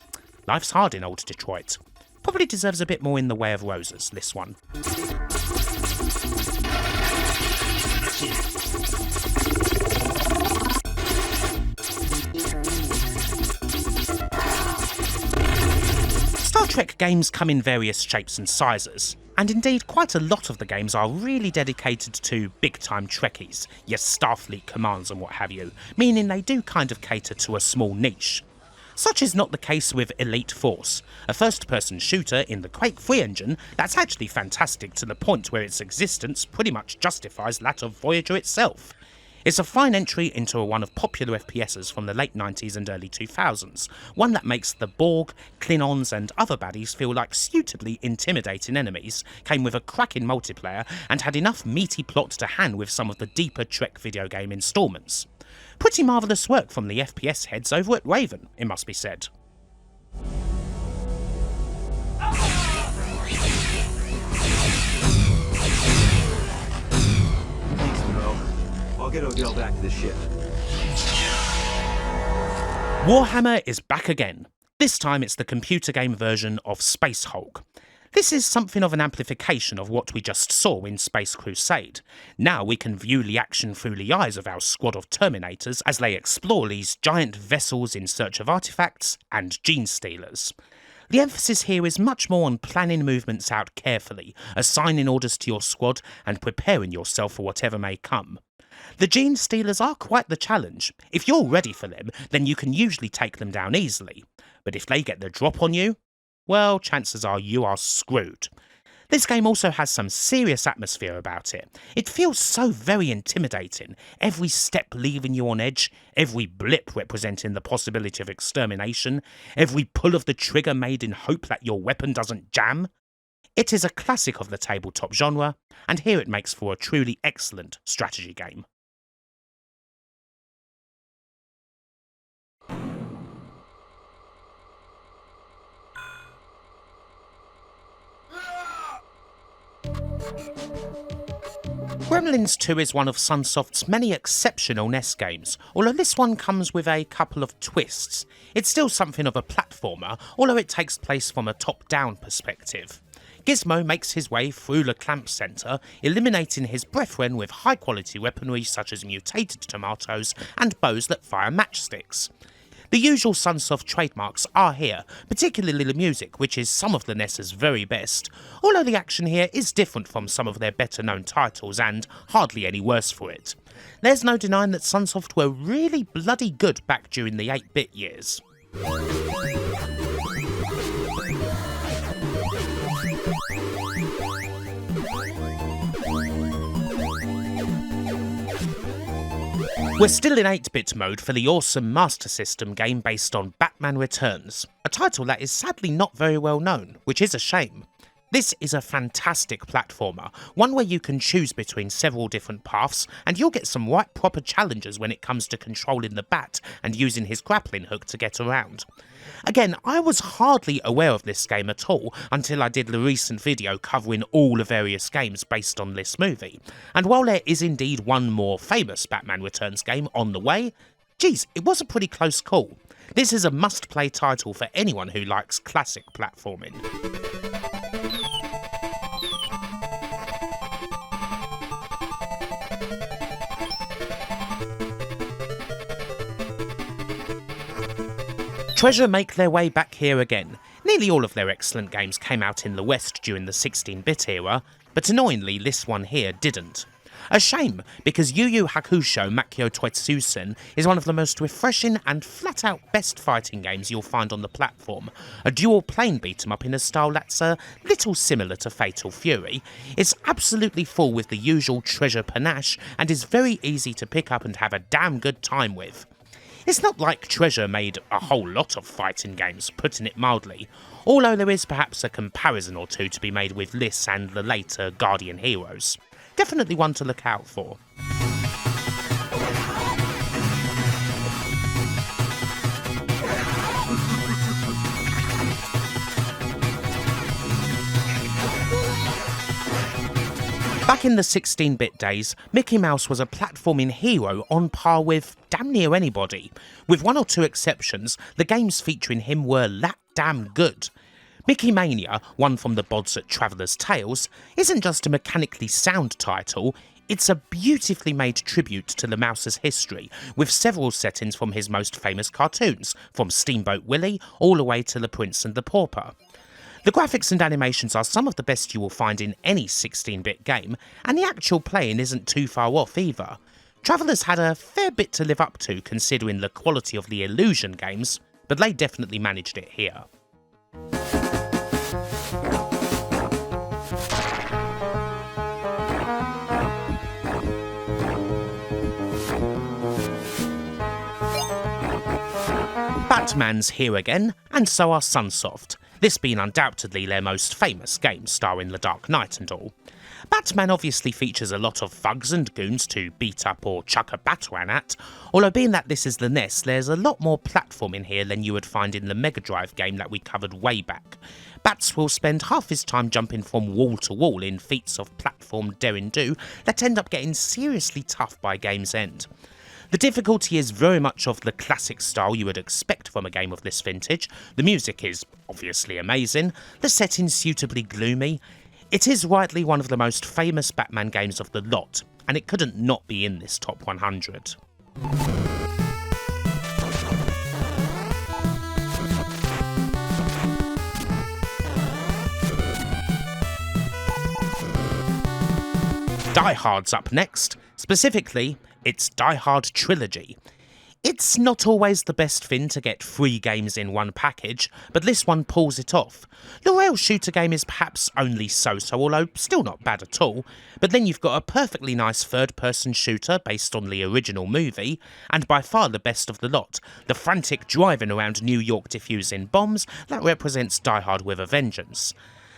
Life's hard in old Detroit. Probably deserves a bit more in the way of roses, this one. Star Trek games come in various shapes and sizes, and indeed quite a lot of the games are really dedicated to big-time Trekkies, your Starfleet commands and what have you, meaning they do kind of cater to a small niche. Such is not the case with Elite Force, a first-person shooter in the Quake 3 engine that's actually fantastic to the point where its existence pretty much justifies that of Voyager itself. It's a fine entry into one of popular FPSs from the late 90s and early 2000s, one that makes the Borg, Klingons and other baddies feel like suitably intimidating enemies, came with a cracking multiplayer and had enough meaty plot to hand with some of the deeper Trek video game instalments. Pretty marvellous work from the FPS heads over at Raven, it must be said. I'll get Odell back to the ship. Warhammer is back again. This time it's the computer game version of Space Hulk. This is something of an amplification of what we just saw in Space Crusade. Now we can view the action through the eyes of our squad of Terminators as they explore these giant vessels in search of artifacts and gene stealers. The emphasis here is much more on planning movements out carefully, assigning orders to your squad and preparing yourself for whatever may come. The gene stealers are quite the challenge. If you're ready for them, then you can usually take them down easily. But if they get the drop on you, well, chances are you are screwed. This game also has some serious atmosphere about it. It feels so very intimidating, every step leaving you on edge, every blip representing the possibility of extermination, every pull of the trigger made in hope that your weapon doesn't jam. It is a classic of the tabletop genre, and here it makes for a truly excellent strategy game. Gremlins 2 is one of Sunsoft's many exceptional NES games, although this one comes with a couple of twists. It's still something of a platformer, although it takes place from a top-down perspective. Gizmo makes his way through the Clamp Centre, eliminating his brethren with high-quality weaponry such as mutated tomatoes and bows that fire matchsticks. The usual Sunsoft trademarks are here, particularly the music, which is some of the NES's very best, although the action here is different from some of their better known titles and hardly any worse for it. There's no denying that Sunsoft were really bloody good back during the 8-bit years. We're still in 8-bit mode for the awesome Master System game based on Batman Returns, a title that is sadly not very well known, which is a shame. This is a fantastic platformer, one where you can choose between several different paths, and you'll get some right proper challenges when it comes to controlling the Bat and using his grappling hook to get around. Again, I was hardly aware of this game at all until I did the recent video covering all the various games based on this movie, and while there is indeed one more famous Batman Returns game on the way, geez, it was a pretty close call. This is a must-play title for anyone who likes classic platforming. Treasure make their way back here again. Nearly all of their excellent games came out in the West during the 16-bit era, but annoyingly this one here didn't. A shame, because Yu Yu Hakusho Makyo Toitsusen is one of the most refreshing and flat-out best fighting games you'll find on the platform. A dual-plane beat-em-up in a style that's a little similar to Fatal Fury. It's absolutely full with the usual treasure panache and is very easy to pick up and have a damn good time with. It's not like Treasure made a whole lot of fighting games, putting it mildly, although there is perhaps a comparison or two to be made with this and the later Guardian Heroes. Definitely one to look out for. Back in the 16-bit days, Mickey Mouse was a platforming hero on par with damn near anybody. With one or two exceptions, the games featuring him were that damn good. Mickey Mania, one from the bods at Traveller's Tales, isn't just a mechanically sound title, it's a beautifully made tribute to the Mouse's history, with several settings from his most famous cartoons, from Steamboat Willie all the way to The Prince and the Pauper. The graphics and animations are some of the best you will find in any 16-bit game, and the actual playing isn't too far off either. Traveller's had a fair bit to live up to considering the quality of the Illusion games, but they definitely managed it here. Batman's here again, and so are Sunsoft. This being undoubtedly their most famous game, starring the Dark Knight and all. Batman obviously features a lot of thugs and goons to beat up or chuck a Batwan at, although being that this is the NES, there's a lot more platform in here than you would find in the Mega Drive game that we covered way back. Bats will spend half his time jumping from wall to wall in feats of platform dare-and-do that end up getting seriously tough by game's end. The difficulty is very much of the classic style you would expect from a game of this vintage. The music is obviously amazing, the setting's suitably gloomy. It is rightly one of the most famous Batman games of the lot, and it couldn't not be in this top 100. Die Hard's up next. Specifically, it's Die Hard Trilogy. It's not always the best thing to get 3 games in one package, but this one pulls it off. The rail shooter game is perhaps only so-so, although still not bad at all, but then you've got a perfectly nice third-person shooter based on the original movie, and by far the best of the lot, the frantic driving around New York defusing bombs that represents Die Hard with a vengeance.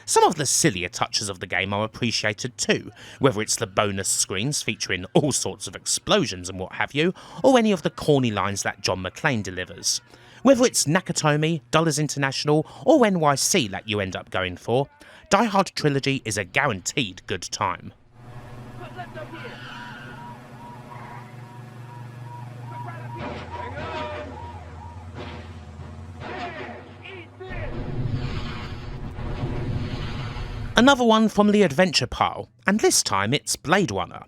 Some of the sillier touches of the game are appreciated too, whether it's the bonus screens featuring all sorts of explosions and what have you, or any of the corny lines that John McClane delivers. Whether it's Nakatomi, Dollars International, or NYC that you end up going for, Die Hard Trilogy is a guaranteed good time. Another one from the adventure pile, and this time it's Blade Runner.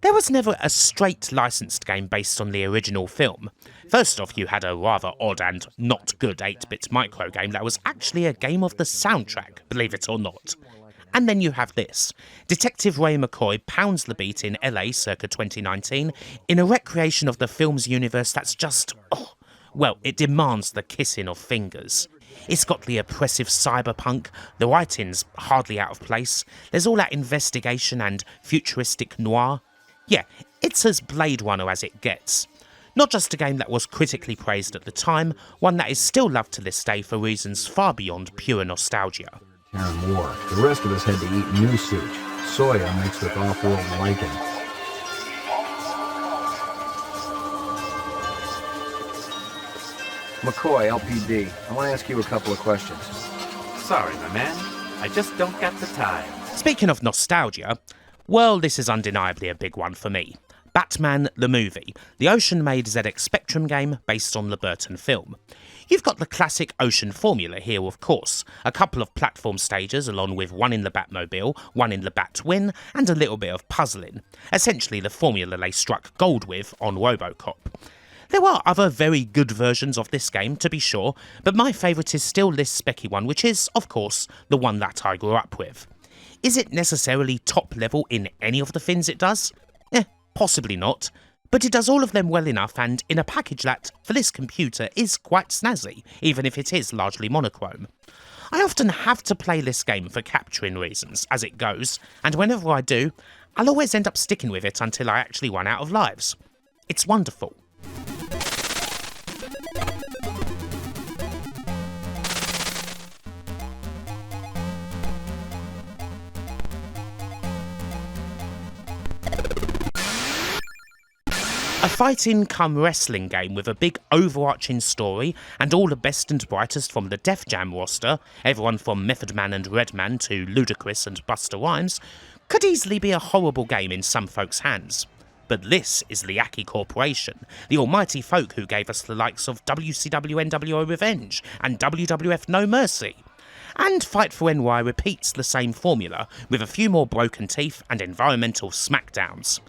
There was never a straight licensed game based on the original film. First off, you had a rather odd and not good 8-bit micro game that was actually a game of the soundtrack, believe it or not. And then you have this. Detective Ray McCoy pounds the beat in LA circa 2019 in a recreation of the film's universe that's just, well, it demands the kissing of fingers. It's got the oppressive cyberpunk, the writing's hardly out of place, there's all that investigation and futuristic noir. Yeah, it's as Blade Runner as it gets. Not just a game that was critically praised at the time, one that is still loved to this day for reasons far beyond pure nostalgia. Karen War. The rest of us had to eat new sewage, soya mixed with off-world lichen. McCoy, LPD. I want to ask you a couple of questions. Sorry, my man. I just don't got the time. Speaking of nostalgia, well, this is undeniably a big one for me. Batman the Movie, the Ocean-made ZX Spectrum game based on the Burton film. You've got the classic Ocean formula here, of course. A couple of platform stages along with one in the Batmobile, one in the Batwing, and a little bit of puzzling. Essentially the formula they struck gold with on Robocop. There are other very good versions of this game, to be sure, but my favourite is still this specky one, which is, of course, the one that I grew up with. Is it necessarily top level in any of the things it does? Possibly not, but it does all of them well enough and in a package that, for this computer, is quite snazzy, even if it is largely monochrome. I often have to play this game for capturing reasons, as it goes, and whenever I do, I'll always end up sticking with it until I actually run out of lives. It's wonderful. A fighting come wrestling game with a big overarching story and all the best and brightest from the Def Jam roster, everyone from Method Man and Redman to Ludacris and Busta Rhymes, could easily be a horrible game in some folks' hands. But this is the Aki Corporation, the almighty folk who gave us the likes of WCW NWO Revenge and WWF No Mercy. And Fight for NY repeats the same formula with a few more broken teeth and environmental smackdowns.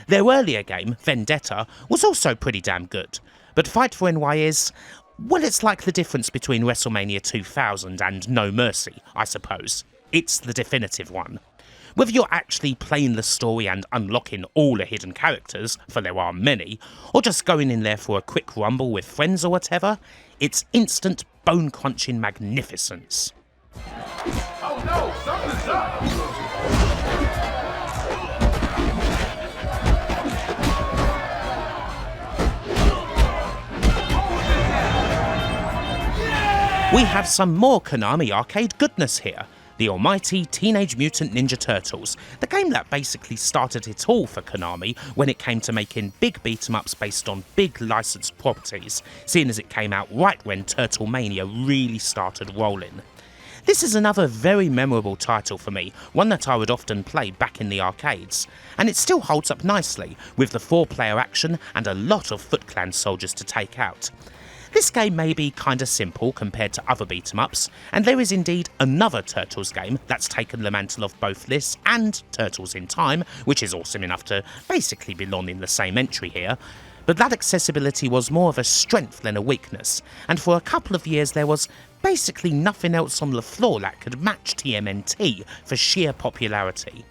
Their earlier game, Vendetta, was also pretty damn good, but Fight for NY is, well, it's like the difference between WrestleMania 2000 and No Mercy, I suppose. It's the definitive one. Whether you're actually playing the story and unlocking all the hidden characters, for there are many, or just going in there for a quick rumble with friends or whatever, it's instant bone-crunching magnificence. Oh no, something's up! We have some more Konami arcade goodness here. The almighty Teenage Mutant Ninja Turtles, the game that basically started it all for Konami when it came to making big beat-em-ups based on big licensed properties, seeing as it came out right when Turtle Mania really started rolling. This is another very memorable title for me, one that I would often play back in the arcades, and it still holds up nicely, with the 4-player action and a lot of Foot Clan soldiers to take out. This game may be kinda simple compared to other beat-em-ups, and there is indeed another Turtles game that's taken the mantle of both this and Turtles in Time, which is awesome enough to basically belong in the same entry here, but that accessibility was more of a strength than a weakness, and for a couple of years there was basically nothing else on the floor that could match TMNT for sheer popularity.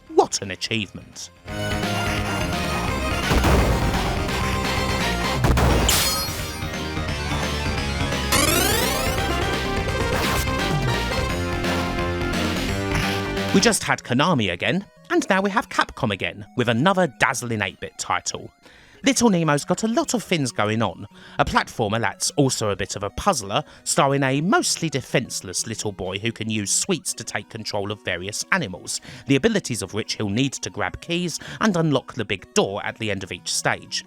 What an achievement. We just had Konami again, and now we have Capcom again, with another dazzling 8-bit title. Little Nemo's got a lot of things going on, a platformer that's also a bit of a puzzler, starring a mostly defenceless little boy who can use sweets to take control of various animals, the abilities of which he'll need to grab keys and unlock the big door at the end of each stage.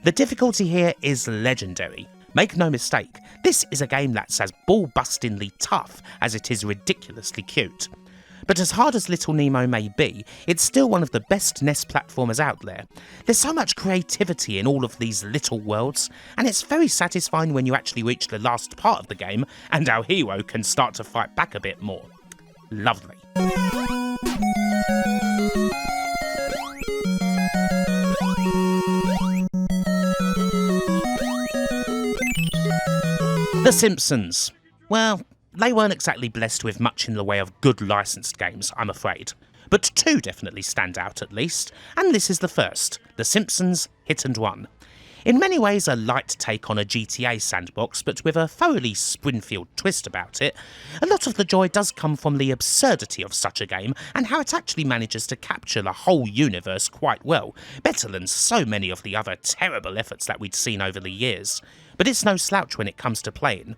The difficulty here is legendary. Make no mistake, this is a game that's as ball-bustingly tough as it is ridiculously cute. But as hard as Little Nemo may be, it's still one of the best NES platformers out there. There's so much creativity in all of these little worlds, and it's very satisfying when you actually reach the last part of the game and our hero can start to fight back a bit more. Lovely. The Simpsons. Well, they weren't exactly blessed with much in the way of good licensed games, I'm afraid. But 2 definitely stand out at least, and this is the first, The Simpsons Hit and Run. In many ways a light take on a GTA sandbox, but with a thoroughly Springfield twist about it, a lot of the joy does come from the absurdity of such a game and how it actually manages to capture the whole universe quite well, better than so many of the other terrible efforts that we'd seen over the years. But it's no slouch when it comes to playing.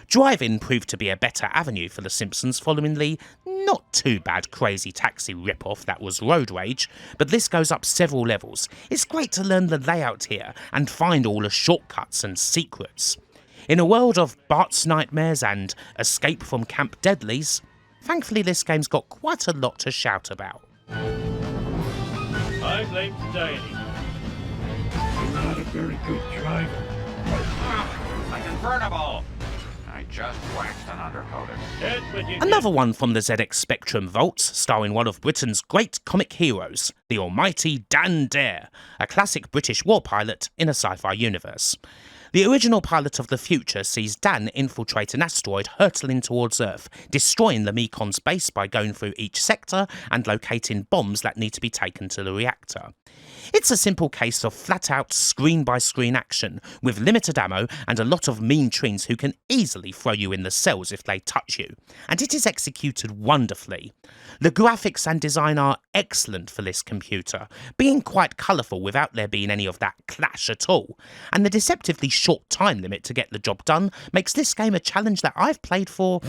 Drive-In proved to be a better avenue for The Simpsons following the not too bad Crazy Taxi rip-off that was Road Rage, but this goes up several levels. It's great to learn the layout here and find all the shortcuts and secrets. In a world of Bart's Nightmares and Escape from Camp Deadly's, thankfully this game's got quite a lot to shout about. I blame society. You're not a very good driver. My convertible! I just waxed an undercoater. That's what you Another one from the ZX Spectrum vaults, starring one of Britain's great comic heroes, the almighty Dan Dare, a classic British war pilot in a sci-fi universe. The original pilot of the future sees Dan infiltrate an asteroid hurtling towards Earth, destroying the Mekon's base by going through each sector and locating bombs that need to be taken to the reactor. It's a simple case of flat-out screen-by-screen action, with limited ammo and a lot of mean trees who can easily throw you in the cells if they touch you, and it is executed wonderfully. The graphics and design are excellent for this computer, being quite colourful without there being any of that clash at all, and the deceptively short time limit to get the job done makes this game a challenge that I've played for,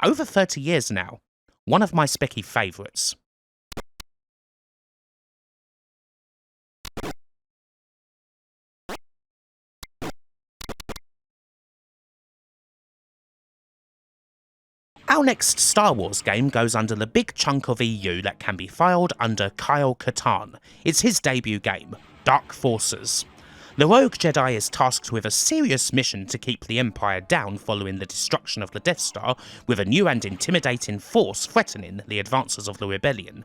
over 30 years now. One of my specky favourites. Our next Star Wars game goes under the big chunk of EU that can be filed under Kyle Katarn. It's his debut game, Dark Forces. The rogue Jedi is tasked with a serious mission to keep the Empire down following the destruction of the Death Star, with a new and intimidating force threatening the advances of the rebellion.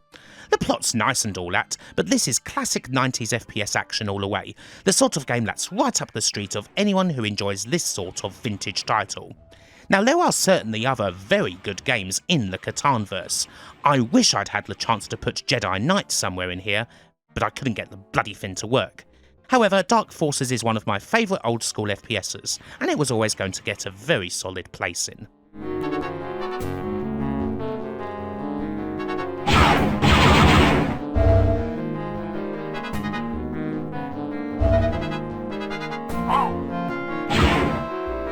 The plot's nice and all that, but this is classic 90s FPS action all the way, the sort of game that's right up the street of anyone who enjoys this sort of vintage title. Now, there are certainly other very good games in the Katarnverse. I wish I'd had the chance to put Jedi Knight somewhere in here, but I couldn't get the bloody thing to work. However, Dark Forces is one of my favourite old school FPSs, and it was always going to get a very solid place in.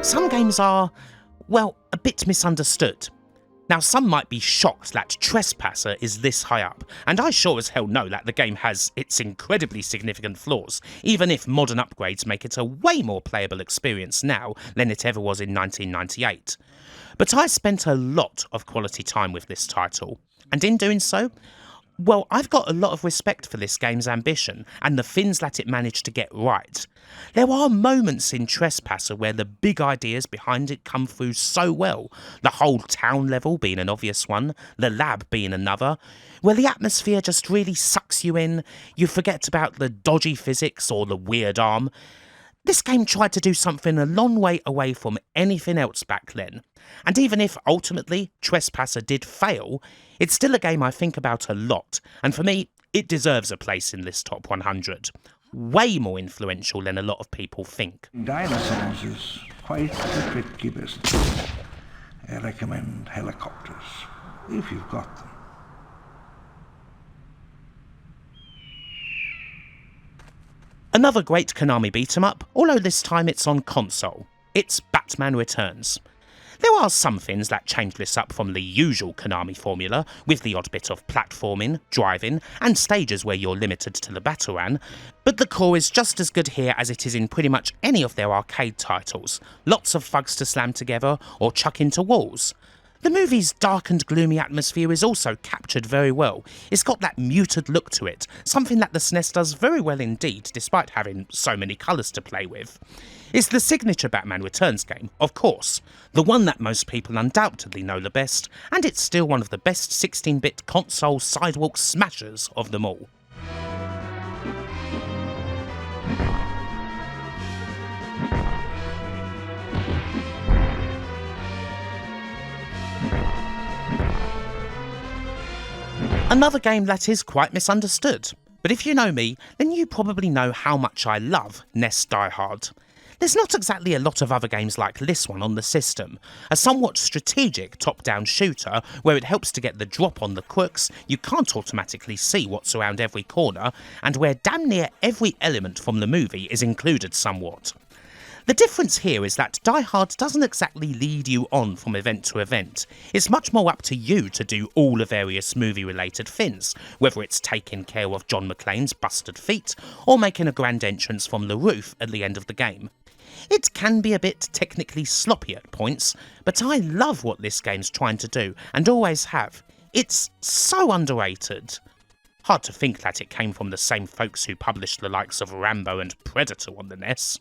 Some games are, well, a bit misunderstood. Now, some might be shocked that Trespasser is this high up, and I sure as hell know that the game has its incredibly significant flaws, even if modern upgrades make it a way more playable experience now than it ever was in 1998. But I spent a lot of quality time with this title, and in doing so, well, I've got a lot of respect for this game's ambition and the things that it managed to get right. There are moments in Trespasser where the big ideas behind it come through so well, the whole town level being an obvious one, the lab being another, where the atmosphere just really sucks you in, you forget about the dodgy physics or the weird arm. This game tried to do something a long way away from anything else back then, and even if ultimately Trespasser did fail, it's still a game I think about a lot, and for me, it deserves a place in this top 100. Way more influential than a lot of people think. Dinosaurs is quite a tricky business. I recommend helicopters, if you've got them. Another great Konami beat-em-up, although this time it's on console. It's Batman Returns. There are some things that change this up from the usual Konami formula, with the odd bit of platforming, driving, and stages where you're limited to the Batarang, but the core is just as good here as it is in pretty much any of their arcade titles. Lots of thugs to slam together or chuck into walls. The movie's dark and gloomy atmosphere is also captured very well. It's got that muted look to it, something that the SNES does very well indeed, despite having so many colours to play with. It's the signature Batman Returns game, of course, the one that most people undoubtedly know the best, and it's still one of the best 16-bit console sidewalk smashers of them all. Another game that is quite misunderstood, but if you know me, then you probably know how much I love NES Die Hard. There's not exactly a lot of other games like this one on the system, a somewhat strategic top-down shooter where it helps to get the drop on the crooks, you can't automatically see what's around every corner, and where damn near every element from the movie is included somewhat. The difference here is that Die Hard doesn't exactly lead you on from event to event. It's much more up to you to do all the various movie-related things, whether it's taking care of John McClane's busted feet, or making a grand entrance from the roof at the end of the game. It can be a bit technically sloppy at points, but I love what this game's trying to do, and always have. It's so underrated. Hard to think that it came from the same folks who published the likes of Rambo and Predator on the NES.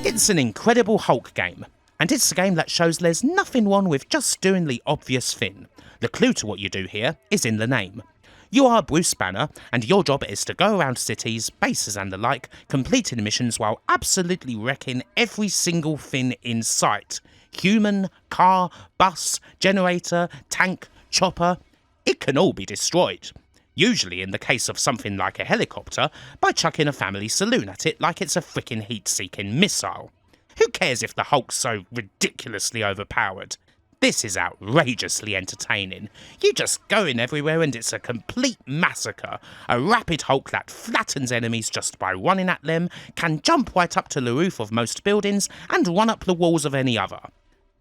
It's an incredible Hulk game, and it's a game that shows there's nothing wrong with just doing the obvious thing. The clue to what you do here is in the name. You are Bruce Banner, and your job is to go around cities, bases and the like, completing missions while absolutely wrecking every single thing in sight. Human, car, bus, generator, tank, chopper, it can all be destroyed. Usually in the case of something like a helicopter, by chucking a family saloon at it like it's a frickin' heat-seeking missile. Who cares if the Hulk's so ridiculously overpowered? This is outrageously entertaining. You just go in everywhere and it's a complete massacre. A rapid Hulk that flattens enemies just by running at them, can jump right up to the roof of most buildings and run up the walls of any other.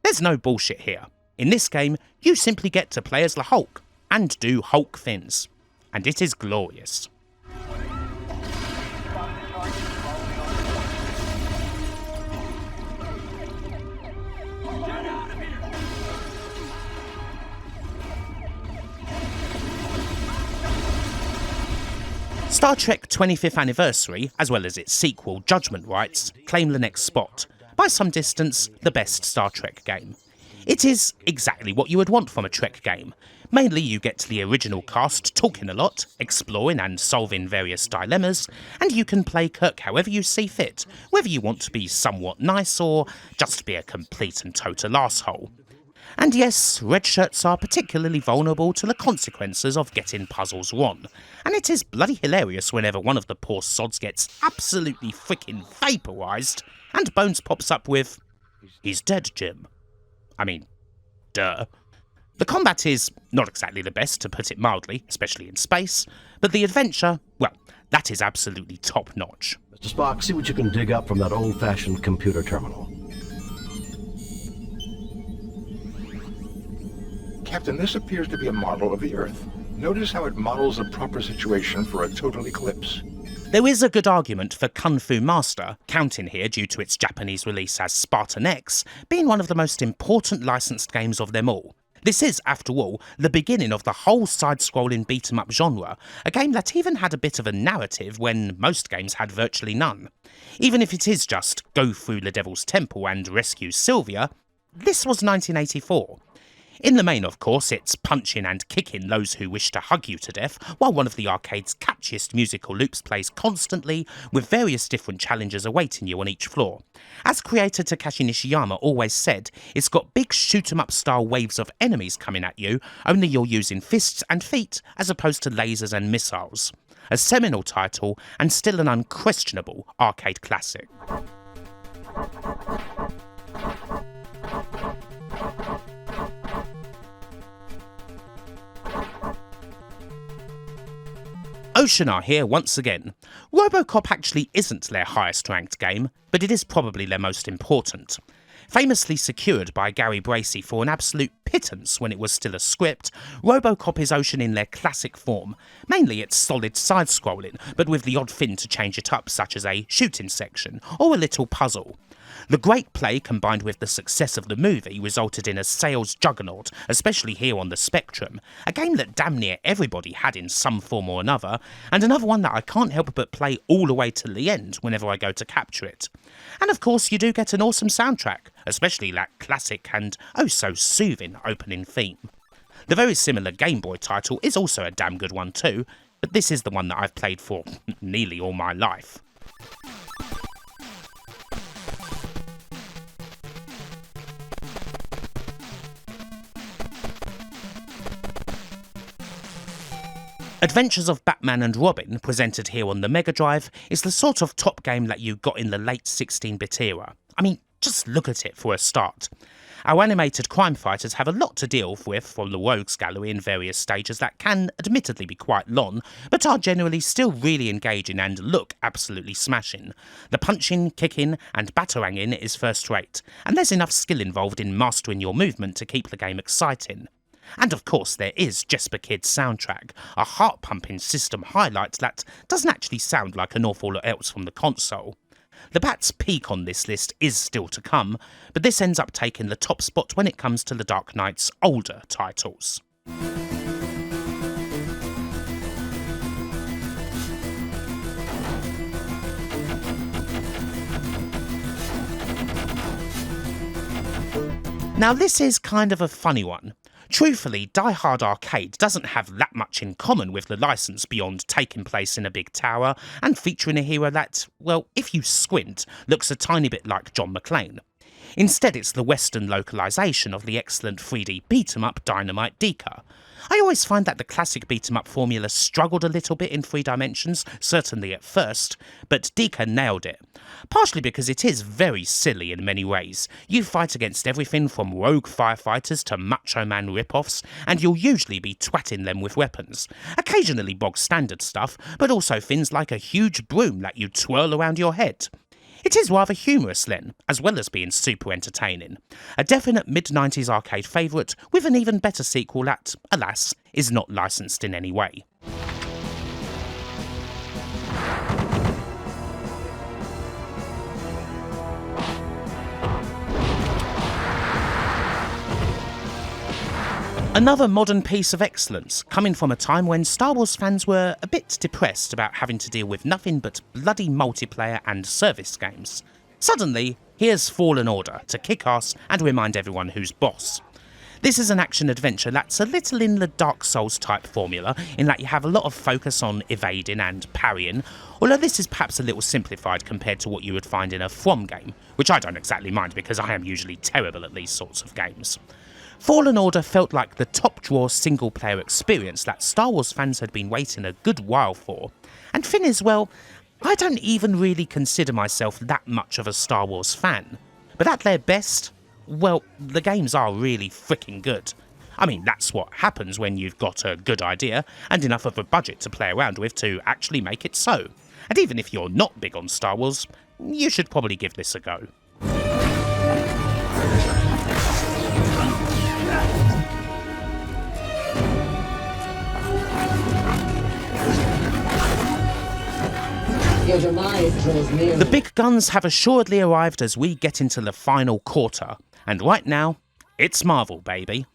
There's no bullshit here. In this game, you simply get to play as the Hulk, and do Hulk things. And it is glorious. Star Trek 25th Anniversary, as well as its sequel Judgment Rights, claim the next spot. By some distance, the best Star Trek game. It is exactly what you would want from a Trek game. Mainly you get the original cast talking a lot, exploring and solving various dilemmas, and you can play Kirk however you see fit, whether you want to be somewhat nice or just be a complete and total arsehole. And yes, red shirts are particularly vulnerable to the consequences of getting puzzles wrong, and it is bloody hilarious whenever one of the poor sods gets absolutely freaking vaporised, and Bones pops up with, "He's dead, Jim." I mean, duh. The combat is not exactly the best, to put it mildly, especially in space, but the adventure, well, that is absolutely top-notch. Mr. Spock, see what you can dig up from that old-fashioned computer terminal. Captain, this appears to be a marvel of the Earth. Notice how it models a proper situation for a total eclipse. There is a good argument for Kung Fu Master, counting here due to its Japanese release as Spartan X, being one of the most important licensed games of them all. This is, after all, the beginning of the whole side-scrolling beat-em-up genre, a game that even had a bit of a narrative when most games had virtually none. Even if it is just go through the Devil's Temple and rescue Sylvia, this was 1984. In the main, of course, it's punching and kicking those who wish to hug you to death, while one of the arcade's catchiest musical loops plays constantly, with various different challenges awaiting you on each floor. As creator Takashi Nishiyama always said, it's got big shoot-em-up style waves of enemies coming at you, only you're using fists and feet as opposed to lasers and missiles. A seminal title, and still an unquestionable arcade classic. Oceanar here once again. Robocop actually isn't their highest ranked game, but it is probably their most important. Famously secured by Gary Bracey for an absolute pittance when it was still a script, Robocop is Ocean in their classic form. Mainly it's solid side-scrolling, but with the odd thing to change it up, such as a shooting section or a little puzzle. The great play combined with the success of the movie resulted in a sales juggernaut, especially here on the Spectrum, a game that damn near everybody had in some form or another, and another one that I can't help but play all the way to the end whenever I go to capture it. And of course you do get an awesome soundtrack, especially that classic and oh so soothing opening theme. The very similar Game Boy title is also a damn good one too, but this is the one that I've played for nearly all my life. Adventures of Batman and Robin, presented here on the Mega Drive, is the sort of top game that you got in the late 16-bit era. I mean, just look at it for a start. Our animated crime fighters have a lot to deal with from the rogues gallery in various stages that can admittedly be quite long, but are generally still really engaging and look absolutely smashing. The punching, kicking and bataranging is first rate, and there's enough skill involved in mastering your movement to keep the game exciting. And of course there is Jesper Kid's soundtrack, a heart-pumping system highlight that doesn't actually sound like an awful lot else from the console. The Bat's peak on this list is still to come, but this ends up taking the top spot when it comes to the Dark Knight's older titles. Now this is kind of a funny one. Truthfully, Die Hard Arcade doesn't have that much in common with the licence beyond taking place in a big tower and featuring a hero that, well, if you squint, looks a tiny bit like John McClane. Instead, it's the Western localisation of the excellent 3D beat-em-up Dynamite Deka. I always find that the classic beat-em-up formula struggled a little bit in 3 dimensions, certainly at first, but Deka nailed it. Partially because it is very silly in many ways. You fight against everything from rogue firefighters to Macho Man rip-offs, and you'll usually be twatting them with weapons. Occasionally bog standard stuff, but also things like a huge broom that you twirl around your head. It is rather humorous then, as well as being super entertaining. A definite mid-90s arcade favourite with an even better sequel that, alas, is not licensed in any way. Another modern piece of excellence, coming from a time when Star Wars fans were a bit depressed about having to deal with nothing but bloody multiplayer and service games. Suddenly, here's Fallen Order to kick ass and remind everyone who's boss. This is an action-adventure that's a little in the Dark Souls type formula, in that you have a lot of focus on evading and parrying, although this is perhaps a little simplified compared to what you would find in a From game, which I don't exactly mind because I am usually terrible at these sorts of games. Fallen Order felt like the top-drawer single-player experience that Star Wars fans had been waiting a good while for. And thing is, well, I don't even really consider myself that much of a Star Wars fan. But at their best, well, the games are really freaking good. I mean, that's what happens when you've got a good idea and enough of a budget to play around with to actually make it so. And even if you're not big on Star Wars, you should probably give this a go. The big guns have assuredly arrived as we get into the final quarter, and right now, it's Marvel, baby.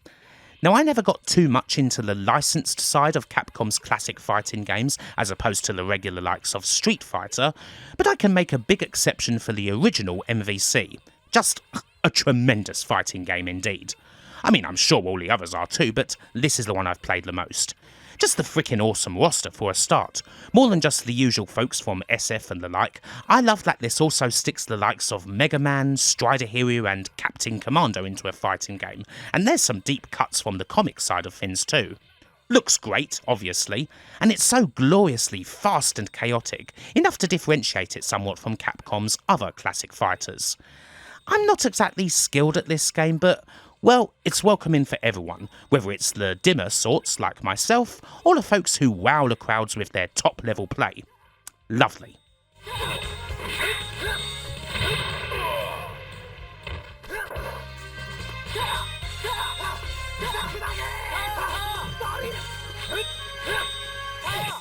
Now, I never got too much into the licensed side of Capcom's classic fighting games, as opposed to the regular likes of Street Fighter, but I can make a big exception for the original MVC. Just a tremendous fighting game indeed. I mean, I'm sure all the others are too, but this is the one I've played the most. Just the freaking awesome roster for a start. More than just the usual folks from SF and the like, I love that this also sticks the likes of Mega Man, Strider Hero and Captain Commando into a fighting game, and there's some deep cuts from the comic side of things too. Looks great, obviously, and it's so gloriously fast and chaotic, enough to differentiate it somewhat from Capcom's other classic fighters. I'm not exactly skilled at this game, but well, it's welcoming for everyone, whether it's the dimmer sorts like myself, or the folks who wow the crowds with their top-level play. Lovely.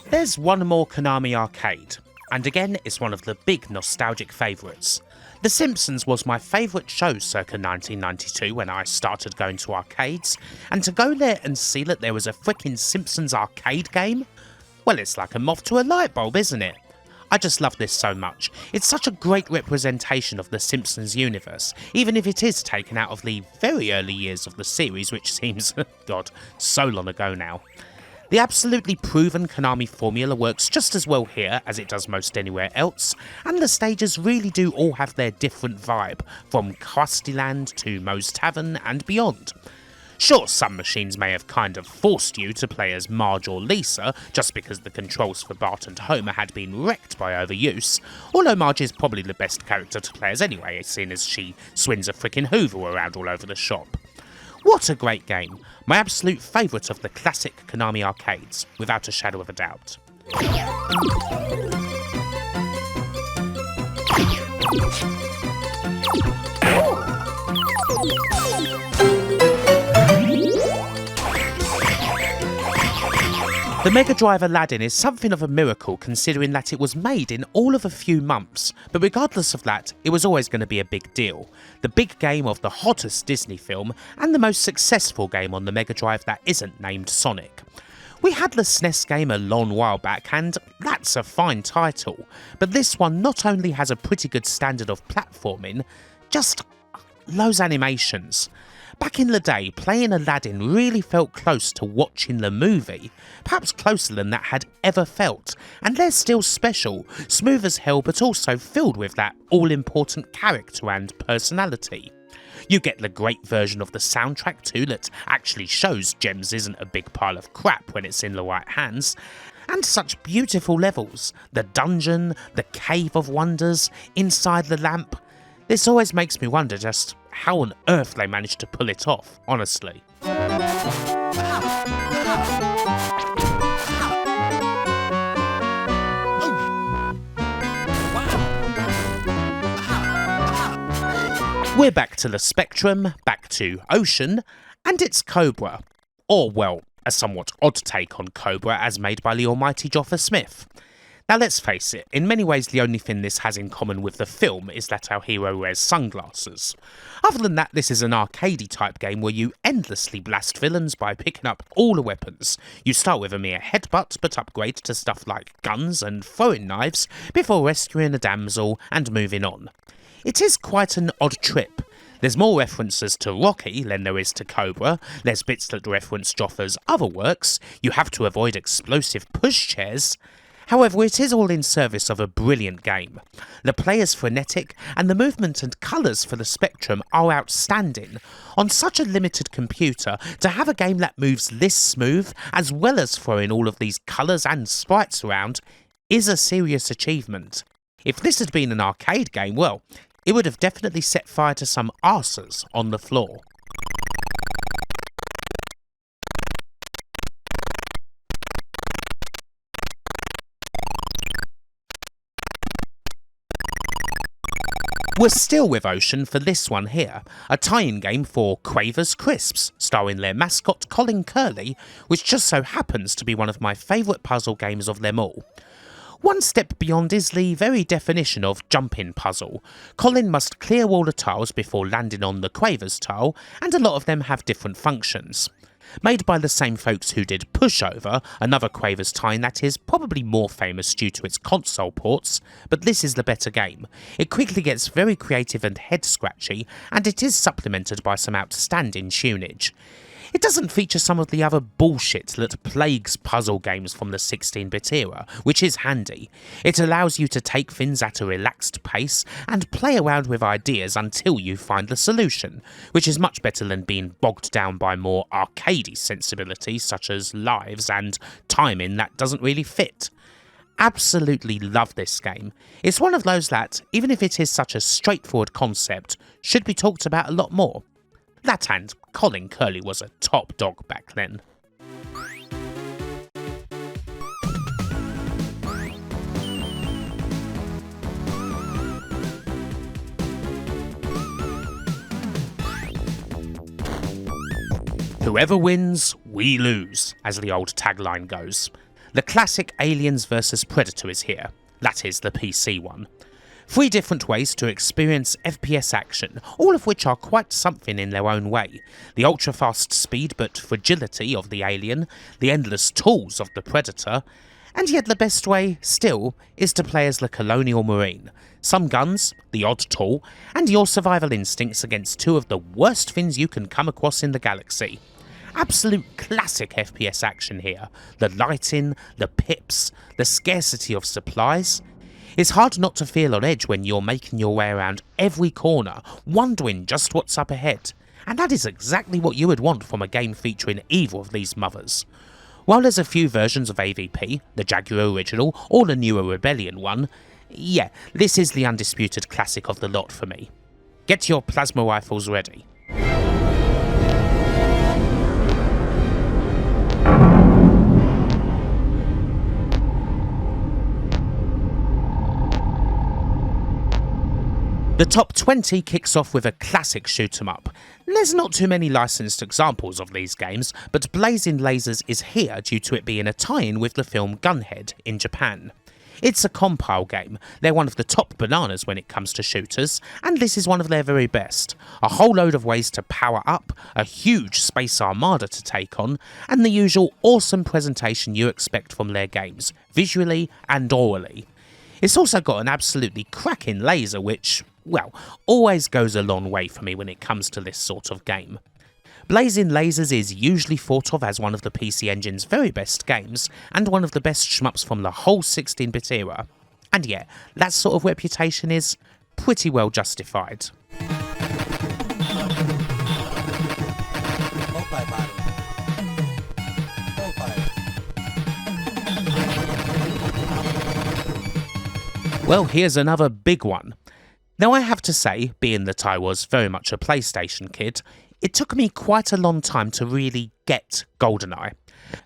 There's one more Konami arcade, and again it's one of the big nostalgic favourites. The Simpsons was my favourite show circa 1992 when I started going to arcades, and to go there and see that there was a frickin' Simpsons arcade game? Well, it's like a moth to a light bulb, isn't it? I just love this so much. It's such a great representation of the Simpsons universe, even if it is taken out of the very early years of the series, which seems, God, so long ago now. The absolutely proven Konami formula works just as well here as it does most anywhere else, and the stages really do all have their different vibe, from Krusty Land to Moe's Tavern and beyond. Sure, some machines may have kind of forced you to play as Marge or Lisa, just because the controls for Bart and Homer had been wrecked by overuse, although Marge is probably the best character to play as anyway, seeing as she swings a frickin' Hoover around all over the shop. What a great game! My absolute favourite of the classic Konami arcades, without a shadow of a doubt. The Mega Drive Aladdin is something of a miracle considering that it was made in all of a few months, but regardless of that, it was always going to be a big deal. The big game of the hottest Disney film, and the most successful game on the Mega Drive that isn't named Sonic. We had the SNES game a long while back, and that's a fine title, but this one not only has a pretty good standard of platforming, just those animations. Back in the day, playing Aladdin really felt close to watching the movie, perhaps closer than that had ever felt, and they're still special, smooth as hell but also filled with that all-important character and personality. You get the great version of the soundtrack too that actually shows Gems isn't a big pile of crap when it's in the right hands, and such beautiful levels, the dungeon, the cave of wonders, inside the lamp. This always makes me wonder just how on earth they managed to pull it off, honestly. We're back to the Spectrum, back to Ocean, and it's Cobra. Or, well, a somewhat odd take on Cobra as made by the almighty Joffa Smith. Now let's face it, in many ways the only thing this has in common with the film is that our hero wears sunglasses. Other than that, this is an arcadey type game where you endlessly blast villains by picking up all the weapons. You start with a mere headbutt, but upgrade to stuff like guns and throwing knives before rescuing a damsel and moving on. It is quite an odd trip. There's more references to Rocky than there is to Cobra, there's bits that reference Joffa's other works, you have to avoid explosive pushchairs. However, it is all in service of a brilliant game. The play is frenetic, and the movement and colours for the Spectrum are outstanding. On such a limited computer, to have a game that moves this smooth, as well as throwing all of these colours and sprites around, is a serious achievement. If this had been an arcade game, well, it would have definitely set fire to some arses on the floor. We're still with Ocean for this one here, a tie-in game for Quavers Crisps, starring their mascot Colin Curley, which just so happens to be one of my favourite puzzle games of them all. One step beyond is the very definition of jump-in puzzle. Colin must clear all the tiles before landing on the Quavers tile, and a lot of them have different functions. Made by the same folks who did Pushover, another Quavers tie that is probably more famous due to its console ports, but this is the better game. It quickly gets very creative and head-scratchy, and it is supplemented by some outstanding tunage. It doesn't feature some of the other bullshit that plagues puzzle games from the 16-bit era, which is handy. It allows you to take things at a relaxed pace and play around with ideas until you find the solution, which is much better than being bogged down by more arcadey sensibilities such as lives and timing that doesn't really fit. Absolutely love this game. It's one of those that, even if it is such a straightforward concept, should be talked about a lot more. That and Colin Curley was a top dog back then. Whoever wins, we lose, as the old tagline goes. The classic Aliens vs Predator is here. That is the PC one. 3 different ways to experience FPS action, all of which are quite something in their own way. The ultra-fast speed but fragility of the Alien, the endless tools of the Predator, and yet the best way, still, is to play as the Colonial Marine. Some guns, the odd tool, and your survival instincts against 2 of the worst things you can come across in the galaxy. Absolute classic FPS action here. The lighting, the pips, the scarcity of supplies. It's hard not to feel on edge when you're making your way around every corner, wondering just what's up ahead. And that is exactly what you would want from a game featuring either of these mothers. While there's a few versions of AVP, the Jaguar original or the newer Rebellion one, yeah, this is the undisputed classic of the lot for me. Get your plasma rifles ready. The top 20 kicks off with a classic shoot 'em up. There's not too many licensed examples of these games, but Blazing Lasers is here due to it being a tie-in with the film Gunhead in Japan. It's a compile game, they're one of the top bananas when it comes to shooters, and this is one of their very best. A whole load of ways to power up, a huge space armada to take on, and the usual awesome presentation you expect from their games, visually and orally. It's also got an absolutely cracking laser which, well, always goes a long way for me when it comes to this sort of game. Blazing Lasers is usually thought of as one of the PC Engine's very best games, and one of the best shmups from the whole 16-bit era. And yeah, that sort of reputation is pretty well justified. Popeye bottle. Popeye. Well, here's another big one. Now I have to say, being that I was very much a PlayStation kid, it took me quite a long time to really get GoldenEye.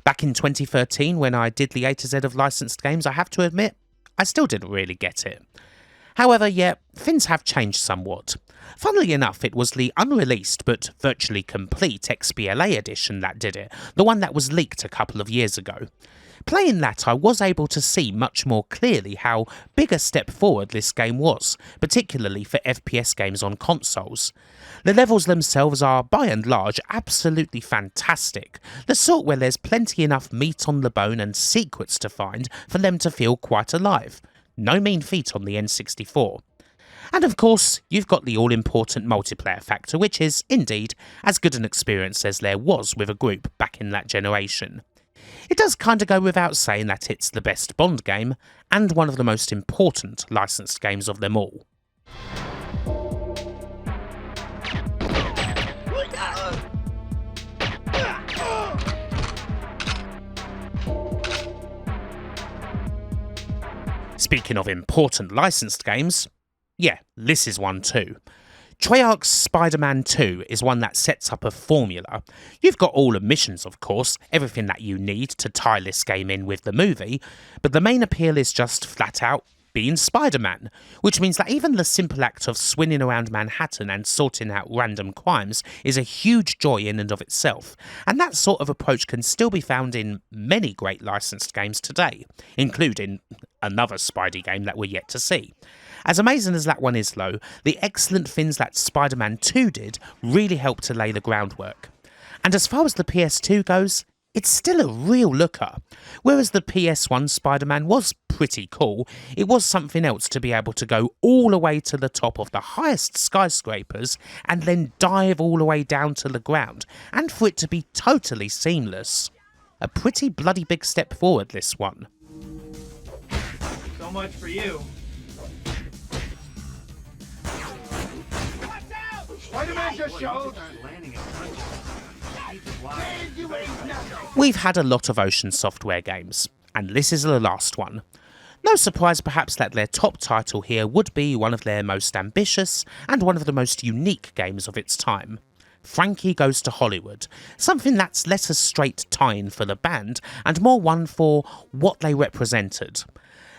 Back in 2013, when I did the A to Z of licensed games, I have to admit, I still didn't really get it. However, yeah, things have changed somewhat. Funnily enough, it was the unreleased but virtually complete XBLA edition that did it, the one that was leaked a couple of years ago. Playing that, I was able to see much more clearly how big a step forward this game was, particularly for FPS games on consoles. The levels themselves are, by and large, absolutely fantastic, the sort where there's plenty enough meat on the bone and secrets to find for them to feel quite alive. No mean feat on the N64. And of course, you've got the all-important multiplayer factor, which is, indeed, as good an experience as there was with a group back in that generation. It does kinda go without saying that it's the best Bond game, and one of the most important licensed games of them all. Speaking of important licensed games, yeah, this is one too. Treyarch's Spider-Man 2 is one that sets up a formula. You've got all the missions, of course, everything that you need to tie this game in with the movie, but the main appeal is just flat out being Spider-Man, which means that even the simple act of swinging around Manhattan and sorting out random crimes is a huge joy in and of itself, and that sort of approach can still be found in many great licensed games today, including, another Spidey game that we're yet to see. As amazing as that one is though, the excellent things that Spider-Man 2 did really helped to lay the groundwork. And as far as the PS2 goes, it's still a real looker. Whereas the PS1 Spider-Man was pretty cool, it was something else to be able to go all the way to the top of the highest skyscrapers and then dive all the way down to the ground, and for it to be totally seamless. A pretty bloody big step forward, this one. So much for you. Spider-Man just showed. We've had a lot of Ocean Software games, and this is the last one. No surprise perhaps that their top title here would be one of their most ambitious and one of the most unique games of its time. Frankie Goes to Hollywood, something that's less a straight tie-in for the band and more one for what they represented.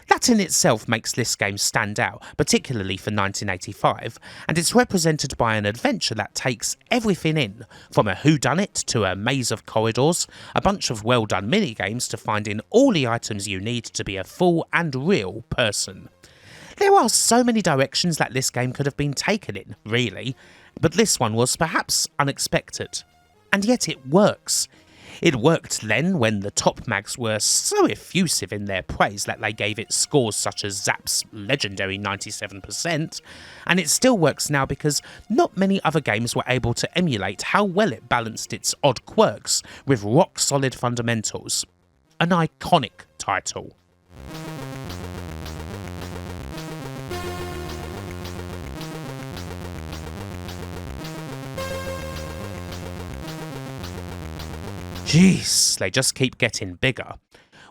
That in itself makes this game stand out, particularly for 1985, and it's represented by an adventure that takes everything in, from a whodunit to a maze of corridors, a bunch of well-done minigames to finding all the items you need to be a full and real person. There are so many directions that this game could have been taken in, really, but this one was perhaps unexpected. And yet it works. It worked then when the top mags were so effusive in their praise that they gave it scores such as Zap's legendary 97%, and it still works now because not many other games were able to emulate how well it balanced its odd quirks with rock-solid fundamentals. An iconic title. Jeez, they just keep getting bigger.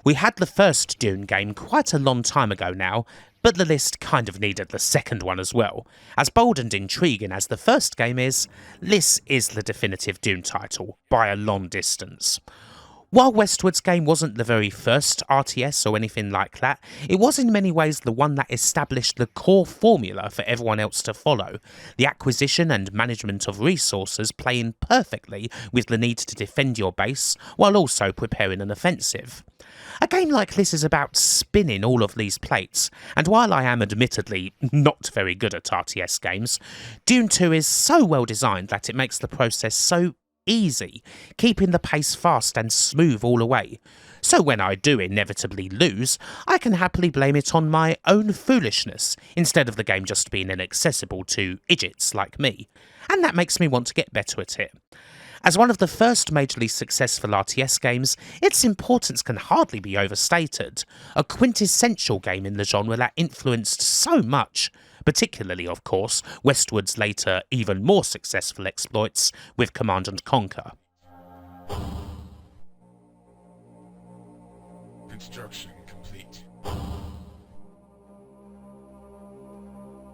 We had the first Dune game quite a long time ago now, but the list kind of needed the second one as well. As bold and intriguing as the first game is, this is the definitive Dune title, by a long distance. While Westwood's game wasn't the very first RTS or anything like that, it was in many ways the one that established the core formula for everyone else to follow, the acquisition and management of resources playing perfectly with the need to defend your base while also preparing an offensive. A game like this is about spinning all of these plates, and while I am admittedly not very good at RTS games, Dune 2 is so well designed that it makes the process so easy, keeping the pace fast and smooth all the way. So when I do inevitably lose, I can happily blame it on my own foolishness, instead of the game just being inaccessible to idiots like me. And that makes me want to get better at it. As one of the first majorly successful RTS games, its importance can hardly be overstated. A quintessential game in the genre that influenced so much, particularly, of course, Westwood's later, even more successful exploits with Command & Conquer. Construction complete.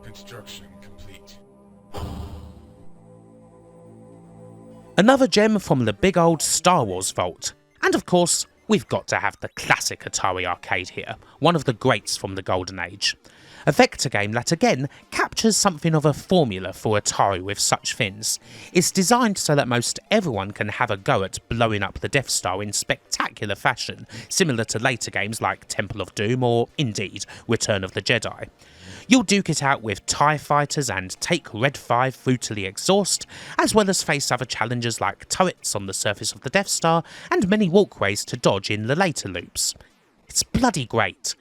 Construction complete. Another gem from the big old Star Wars vault. And of course, we've got to have the classic Atari arcade here, one of the greats from the Golden Age. A vector game that again captures something of a formula for Atari with such things. It's designed so that most everyone can have a go at blowing up the Death Star in spectacular fashion, similar to later games like Temple of Doom or, indeed, Return of the Jedi. You'll duke it out with TIE fighters and take Red 5 through to the exhaust, as well as face other challenges like turrets on the surface of the Death Star and many walkways to dodge in the later loops. It's bloody great.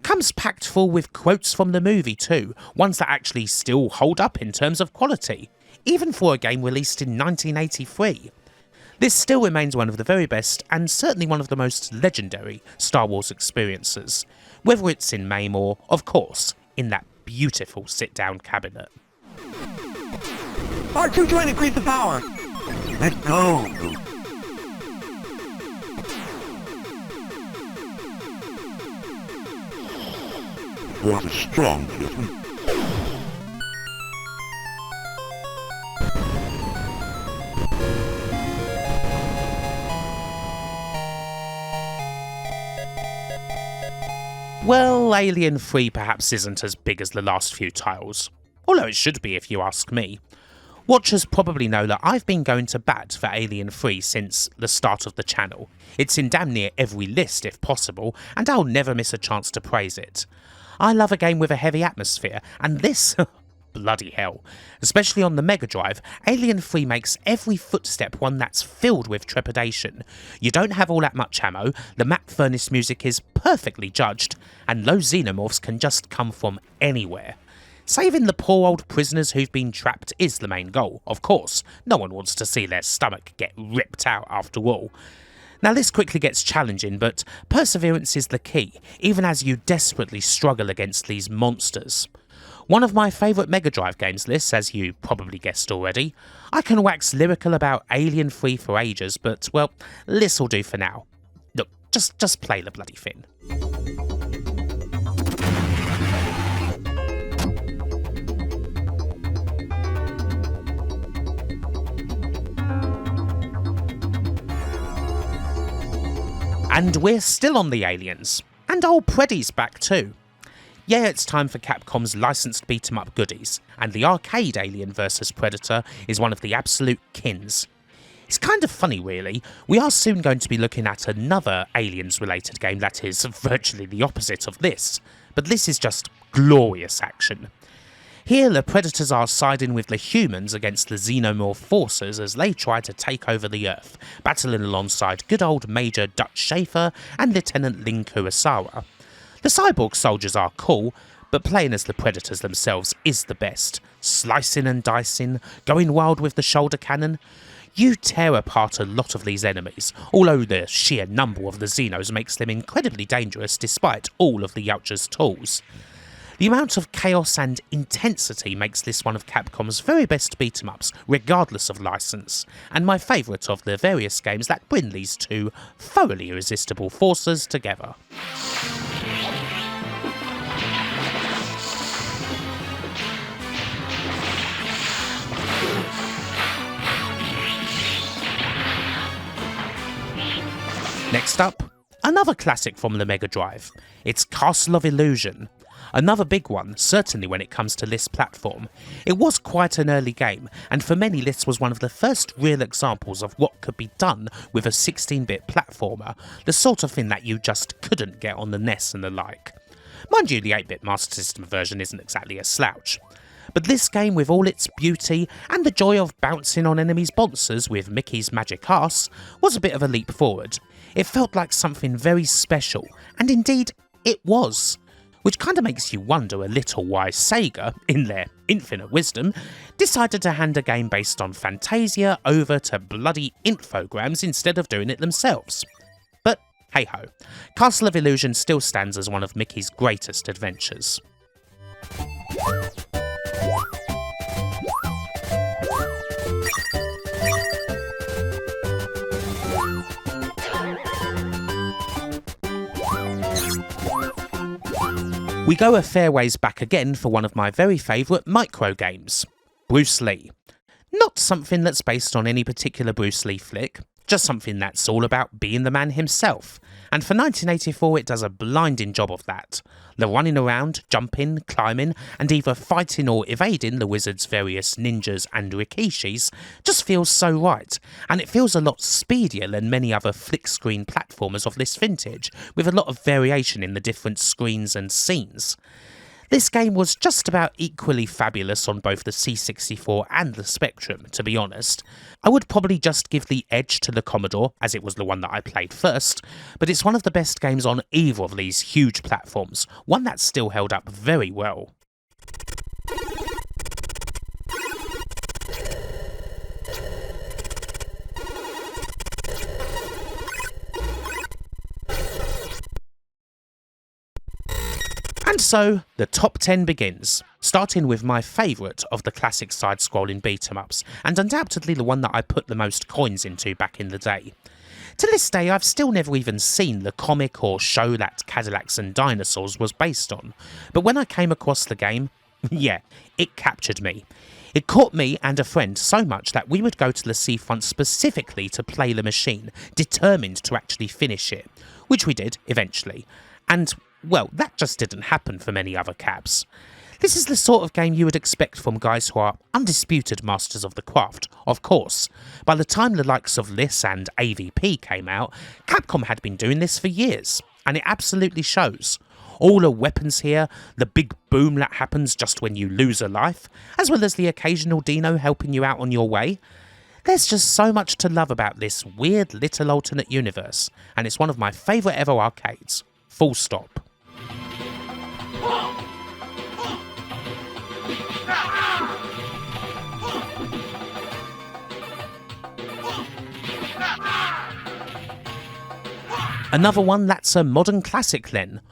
Comes packed full with quotes from the movie too, ones that actually still hold up in terms of quality, even for a game released in 1983. This still remains one of the very best, and certainly one of the most legendary Star Wars experiences, whether it's in MAME or, of course, in that beautiful sit-down cabinet. R2 trying to increase the power! Let's go! Force is strong, gentlemen. Well, Alien 3 perhaps isn't as big as the last few titles, although it should be if you ask me. Watchers probably know that I've been going to bat for Alien 3 since the start of the channel. It's in damn near every list if possible, and I'll never miss a chance to praise it. I love a game with a heavy atmosphere, and this, bloody hell. Especially on the Mega Drive, Alien 3 makes every footstep one that's filled with trepidation. You don't have all that much ammo, the map furnace music is perfectly judged, and those xenomorphs can just come from anywhere. Saving the poor old prisoners who've been trapped is the main goal, of course. No one wants to see their stomach get ripped out after all. Now this quickly gets challenging, but perseverance is the key, even as you desperately struggle against these monsters. One of my favourite Mega Drive games lists, as you probably guessed already. I can wax lyrical about Alien 3 for ages, but well, this'll do for now. Look, just play the bloody thing. And we're still on the aliens. And old Preddy's back too. Yeah, it's time for Capcom's licensed beat-em-up goodies, and the arcade Alien vs Predator is one of the absolute kins. It's kind of funny really, we are soon going to be looking at another Aliens-related game that is virtually the opposite of this, but this is just glorious action. Here, the Predators are siding with the humans against the Xenomorph forces as they try to take over the Earth, battling alongside good old Major Dutch Schaefer and Lieutenant Ling Kurosawa. The cyborg soldiers are cool, but playing as the Predators themselves is the best. Slicing and dicing, going wild with the shoulder cannon. You tear apart a lot of these enemies, although the sheer number of the Xenos makes them incredibly dangerous despite all of the Yautja's tools. The amount of chaos and intensity makes this one of Capcom's very best beat-em-ups, regardless of license, and my favourite of the various games that bring these two thoroughly irresistible forces together. Next up, another classic from the Mega Drive. It's Castle of Illusion. Another big one, certainly when it comes to this platform. It was quite an early game, and for many this was one of the first real examples of what could be done with a 16-bit platformer, the sort of thing that you just couldn't get on the NES and the like. Mind you, the 8-bit Master System version isn't exactly a slouch. But this game, with all its beauty and the joy of bouncing on enemies' bonzers with Mickey's magic arse, was a bit of a leap forward. It felt like something very special, and indeed, it was. Which kind of makes you wonder a little why Sega, in their infinite wisdom, decided to hand a game based on Fantasia over to bloody infograms instead of doing it themselves. But hey ho, Castle of Illusion still stands as one of Mickey's greatest adventures. We go a fair ways back again for one of my very favourite micro games, Bruce Lee. Not something that's based on any particular Bruce Lee flick, just something that's all about being the man himself, and for 1984 it does a blinding job of that. The running around, jumping, climbing, and either fighting or evading the wizard's various ninjas and rikishis just feels so right, and it feels a lot speedier than many other flick screen platformers of this vintage, with a lot of variation in the different screens and scenes. This game was just about equally fabulous on both the C64 and the Spectrum, to be honest. I would probably just give the edge to the Commodore, as it was the one that I played first, but it's one of the best games on either of these huge platforms, one that's still held up very well. And so, the top 10 begins, starting with my favourite of the classic side-scrolling beat-em-ups, and undoubtedly the one that I put the most coins into back in the day. To this day, I've still never even seen the comic or show that Cadillacs and Dinosaurs was based on, but when I came across the game, yeah, it captured me. It caught me and a friend so much that we would go to the seafront specifically to play the machine, determined to actually finish it, which we did eventually, and well, that just didn't happen for many other cabs. This is the sort of game you would expect from guys who are undisputed masters of the craft, of course. By the time the likes of Liss and AVP came out, Capcom had been doing this for years, and it absolutely shows. All the weapons here, the big boom that happens just when you lose a life, as well as the occasional Dino helping you out on your way. There's just so much to love about this weird little alternate universe, and it's one of my favourite ever arcades. Full stop. Another one that's a modern classic then.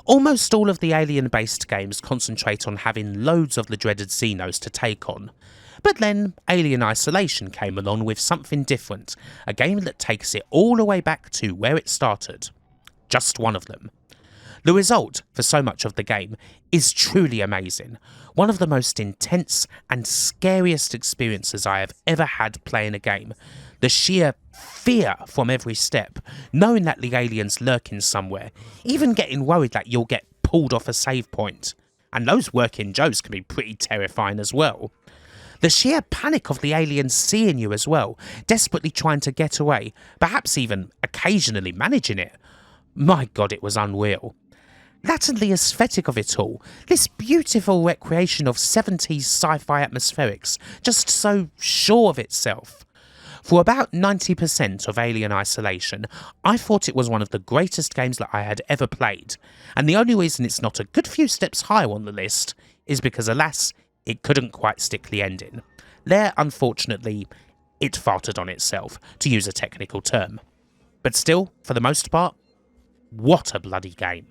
Almost all of the Alien-based games concentrate on having loads of the dreaded Xenos to take on. But then Alien Isolation came along with something different, a game that takes it all the way back to where it started. Just one of them. The result for so much of the game is truly amazing. One of the most intense and scariest experiences I have ever had playing a game. The sheer fear from every step, knowing that the alien's lurking somewhere, even getting worried that you'll get pulled off a save point. And those working Joes can be pretty terrifying as well. The sheer panic of the aliens seeing you as well, desperately trying to get away, perhaps even occasionally managing it. My god, it was unreal. That and the aesthetic of it all, this beautiful recreation of 70s sci-fi atmospherics, just so sure of itself. For about 90% of Alien Isolation, I thought it was one of the greatest games that I had ever played, and the only reason it's not a good few steps higher on the list is because, alas, it couldn't quite stick the ending. There, unfortunately, it farted on itself, to use a technical term. But still, for the most part, what a bloody game.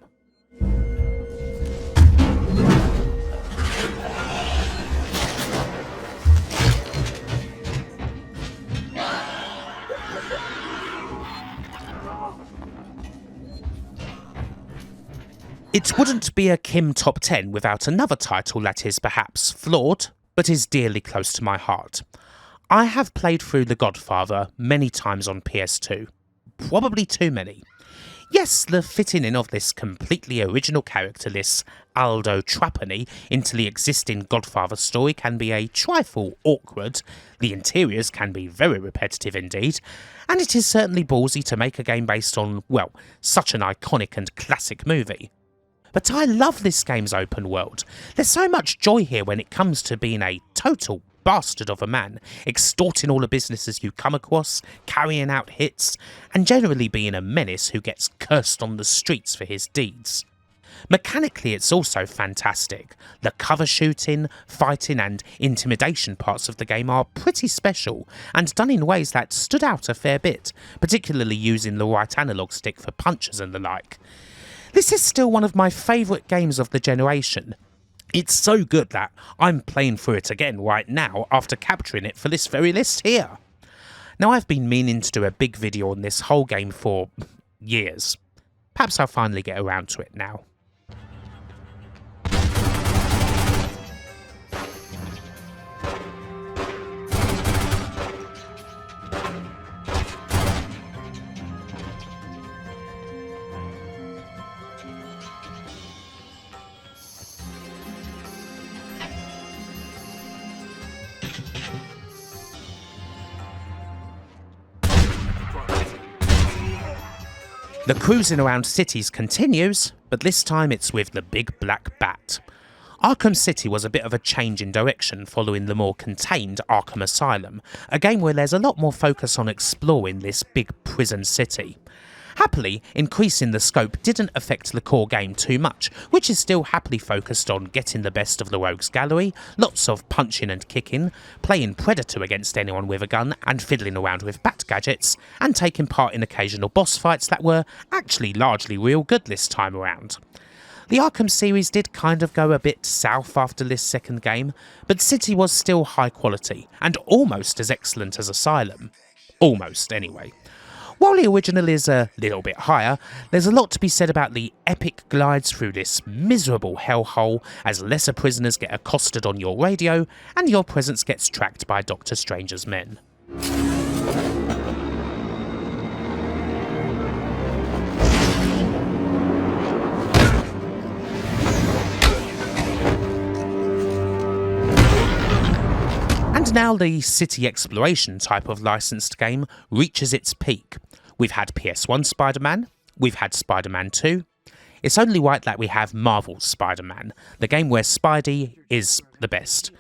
It wouldn't be a Kim Top 10 without another title that is perhaps flawed, but is dearly close to my heart. I have played through The Godfather many times on PS2. Probably too many. Yes, the fitting in of this completely original character, this Aldo Trapani, into the existing Godfather story can be a trifle awkward, the interiors can be very repetitive indeed, and it is certainly ballsy to make a game based on, well, such an iconic and classic movie. But I love this game's open world. There's so much joy here when it comes to being a total bastard of a man, extorting all the businesses you come across, carrying out hits, and generally being a menace who gets cursed on the streets for his deeds. Mechanically, it's also fantastic. The cover shooting, fighting and intimidation parts of the game are pretty special, and done in ways that stood out a fair bit, particularly using the right analog stick for punches and the like. This is still one of my favourite games of the generation. It's so good that I'm playing through it again right now after capturing it for this very list here. Now, I've been meaning to do a big video on this whole game for years. Perhaps I'll finally get around to it now. The cruising around cities continues, but this time it's with the big black bat. Arkham City was a bit of a change in direction following the more contained Arkham Asylum, a game where there's a lot more focus on exploring this big prison city. Happily, increasing the scope didn't affect the core game too much, which is still happily focused on getting the best of the rogues gallery, lots of punching and kicking, playing Predator against anyone with a gun and fiddling around with bat gadgets, and taking part in occasional boss fights that were actually largely real good this time around. The Arkham series did kind of go a bit south after this second game, but City was still high quality, and almost as excellent as Asylum. Almost, anyway. While the original is a little bit higher, there's a lot to be said about the epic glides through this miserable hellhole as lesser prisoners get accosted on your radio and your presence gets tracked by Dr. Strange's men. And now the city exploration type of licensed game reaches its peak. We've had PS1 Spider-Man, we've had Spider-Man 2. It's only right that we have Marvel's Spider-Man, the game where Spidey is the best.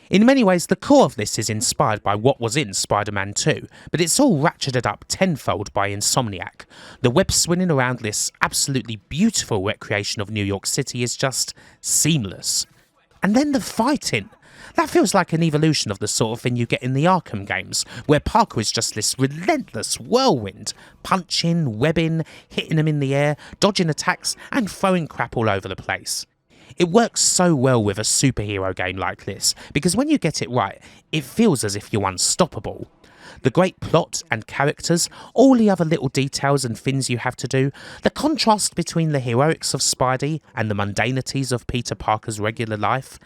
In many ways, the core of this is inspired by what was in Spider-Man 2, but it's all ratcheted up tenfold by Insomniac. The web swinging around this absolutely beautiful recreation of New York City is just seamless. And then the fighting. That feels like an evolution of the sort of thing you get in the Arkham games, where Parker is just this relentless whirlwind, punching, webbing, hitting them in the air, dodging attacks, and throwing crap all over the place. It works so well with a superhero game like this, because when you get it right, it feels as if you're unstoppable. The great plot and characters, all the other little details and things you have to do, the contrast between the heroics of Spidey and the mundanities of Peter Parker's regular life.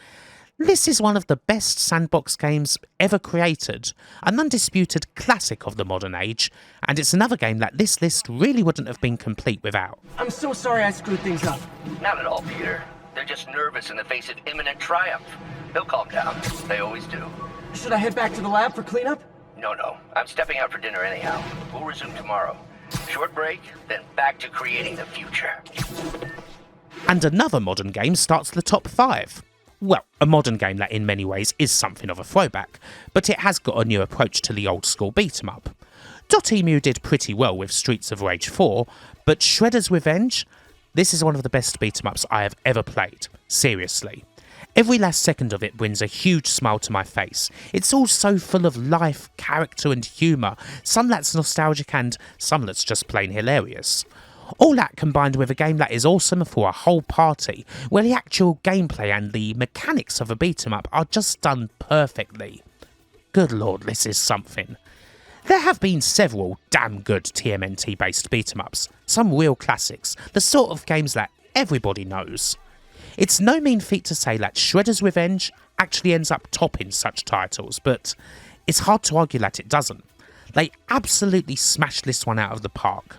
This is one of the best sandbox games ever created, an undisputed classic of the modern age, and it's another game that this list really wouldn't have been complete without. I'm so sorry I screwed things up. Not at all, Peter. They're just nervous in the face of imminent triumph. They'll calm down. They always do. Should I head back to the lab for cleanup? No. I'm stepping out for dinner anyhow. We'll resume tomorrow. Short break, then back to creating the future. And another modern game starts the top 5. Well, a modern game that in many ways is something of a throwback, but it has got a new approach to the old school beat-em-up. Dotemu did pretty well with Streets of Rage 4, but Shredder's Revenge? This is one of the best beat-em-ups I have ever played. Seriously. Every last second of it brings a huge smile to my face. It's all so full of life, character and humour, some that's nostalgic and some that's just plain hilarious. All that combined with a game that is awesome for a whole party, where the actual gameplay and the mechanics of a beat-em-up are just done perfectly. Good lord, this is something. There have been several damn good TMNT based beat-em-ups, some real classics, the sort of games that everybody knows. It's no mean feat to say that Shredder's Revenge actually ends up topping such titles, but it's hard to argue that it doesn't. They absolutely smashed this one out of the park.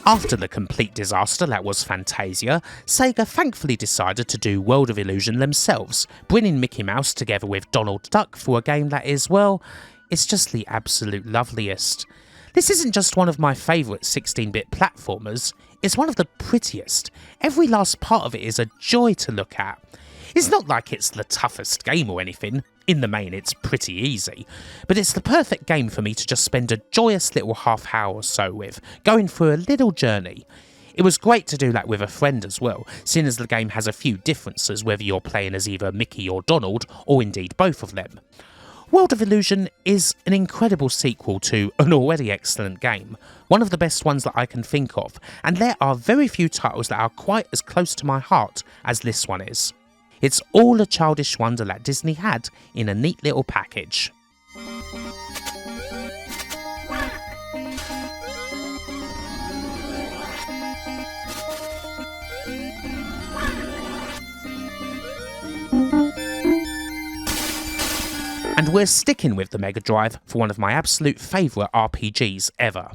After the complete disaster that was Fantasia, Sega thankfully decided to do World of Illusion themselves, bringing Mickey Mouse together with Donald Duck for a game that is, well, it's just the absolute loveliest. This isn't just one of my favourite 16-bit platformers, it's one of the prettiest. Every last part of it is a joy to look at. It's not like it's the toughest game or anything, in the main it's pretty easy, but it's the perfect game for me to just spend a joyous little half hour or so with, going through a little journey. It was great to do that with a friend as well, seeing as the game has a few differences whether you're playing as either Mickey or Donald, or indeed both of them. World of Illusion is an incredible sequel to an already excellent game, one of the best ones that I can think of, and there are very few titles that are quite as close to my heart as this one is. It's all a childish wonder that Disney had in a neat little package. And we're sticking with the Mega Drive for one of my absolute favourite RPGs ever,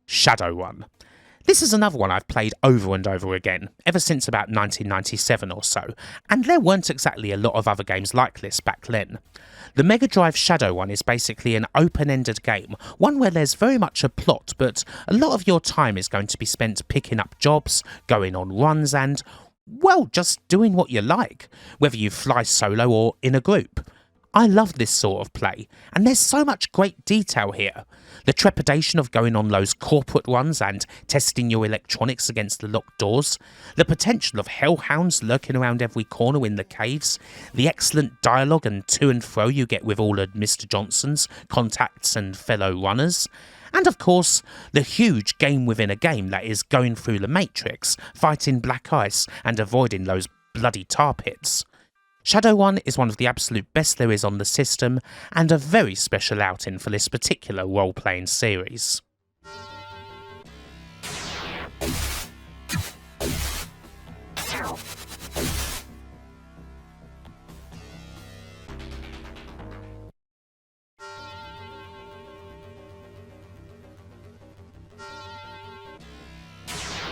Shadowrun. This is another one I've played over and over again, ever since about 1997 or so, and there weren't exactly a lot of other games like this back then. The Mega Drive Shadowrun is basically an open-ended game, one where there's very much a plot, but a lot of your time is going to be spent picking up jobs, going on runs and, well, just doing what you like, whether you fly solo or in a group. I love this sort of play, and there's so much great detail here. The trepidation of going on those corporate runs and testing your electronics against the locked doors, the potential of hellhounds lurking around every corner in the caves, the excellent dialogue and to and fro you get with all of Mr. Johnson's contacts and fellow runners, and of course, the huge game within a game that is going through the Matrix, fighting black ice and avoiding those bloody tar pits. Shadowrun is one of the absolute best there is on the system, and a very special outing for this particular role-playing series.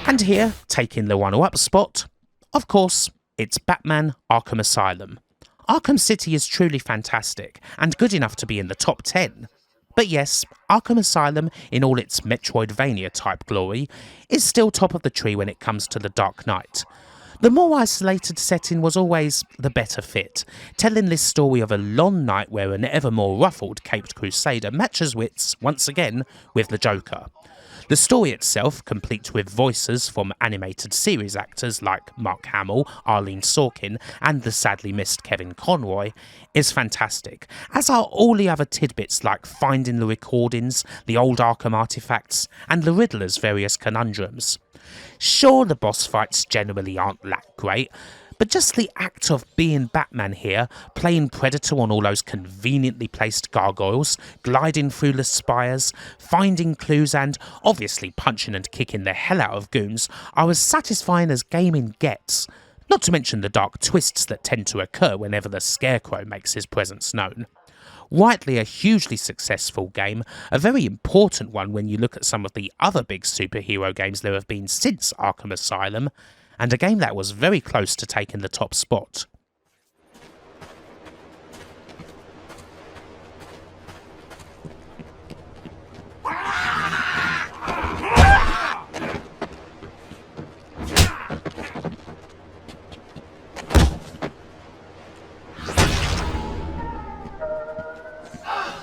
And here, taking the runner-up spot, of course, it's Batman Arkham Asylum. Arkham City is truly fantastic, and good enough to be in the top 10. But yes, Arkham Asylum, in all its Metroidvania-type glory, is still top of the tree when it comes to the Dark Knight. The more isolated setting was always the better fit, telling this story of a long night where an ever more ruffled caped crusader matches wits, once again, with the Joker. The story itself, complete with voices from animated series actors like Mark Hamill, Arlene Sorkin, and the sadly missed Kevin Conroy, is fantastic, as are all the other tidbits like finding the recordings, the old Arkham artifacts, and the Riddler's various conundrums. Sure, the boss fights generally aren't that great, but just the act of being Batman here, playing Predator on all those conveniently placed gargoyles, gliding through the spires, finding clues and, obviously, punching and kicking the hell out of goons are as satisfying as gaming gets. Not to mention the dark twists that tend to occur whenever the Scarecrow makes his presence known. Rightly a hugely successful game, a very important one when you look at some of the other big superhero games there have been since Arkham Asylum, and a game that was very close to taking the top spot.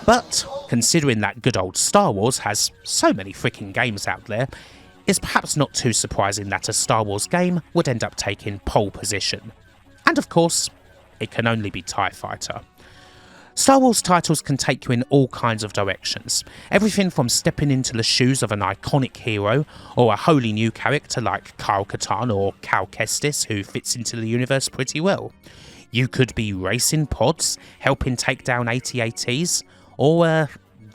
But, considering that good old Star Wars has so many freaking games out there, it's perhaps not too surprising that a Star Wars game would end up taking pole position. And of course, it can only be TIE Fighter. Star Wars titles can take you in all kinds of directions, everything from stepping into the shoes of an iconic hero, or a wholly new character like Kyle Katarn or Cal Kestis who fits into the universe pretty well. You could be racing pods, helping take down AT-ATs, or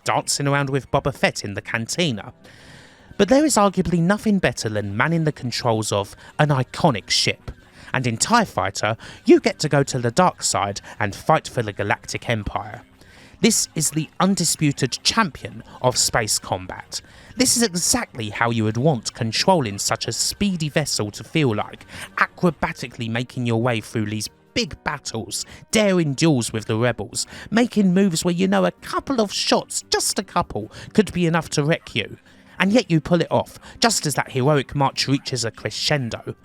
dancing around with Boba Fett in the cantina. But there is arguably nothing better than manning the controls of an iconic ship. And in TIE Fighter, you get to go to the dark side and fight for the Galactic Empire. This is the undisputed champion of space combat. This is exactly how you would want controlling such a speedy vessel to feel like, acrobatically making your way through these big battles, daring duels with the rebels, making moves where you know a couple of shots, just a couple, could be enough to wreck you. And yet you pull it off, just as that heroic march reaches a crescendo.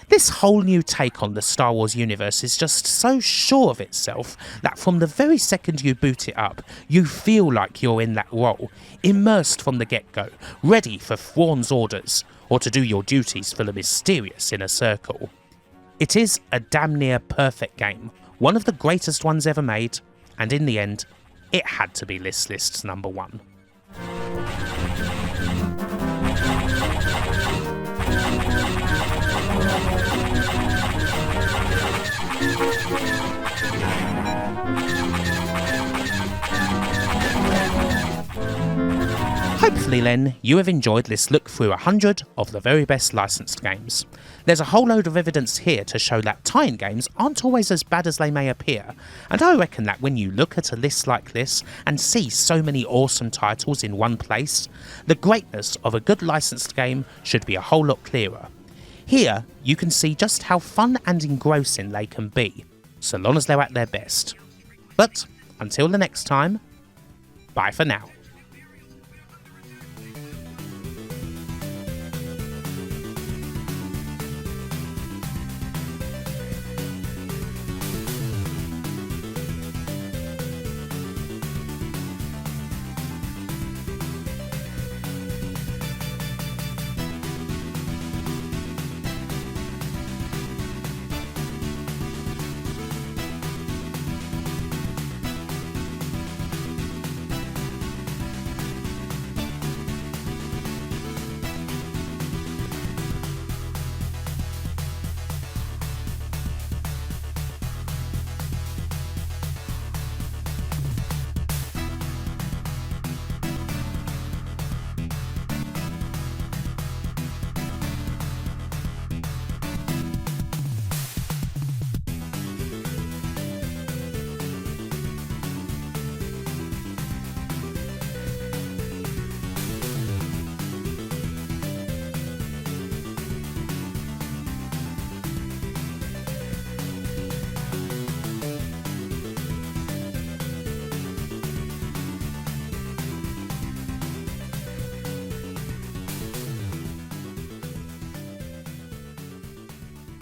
This whole new take on the Star Wars universe is just so sure of itself that from the very second you boot it up, you feel like you're in that role, immersed from the get-go, ready for Thrawn's orders, or to do your duties for the mysterious inner circle. It is a damn near perfect game, one of the greatest ones ever made, and in the end, it had to be this list's number one. Hopefully then, you have enjoyed this look through 100 of the very best licensed games. There's a whole load of evidence here to show that tie-in games aren't always as bad as they may appear, and I reckon that when you look at a list like this and see so many awesome titles in one place, the greatness of a good licensed game should be a whole lot clearer. Here, you can see just how fun and engrossing they can be, so long as they're at their best. But, until the next time, bye for now.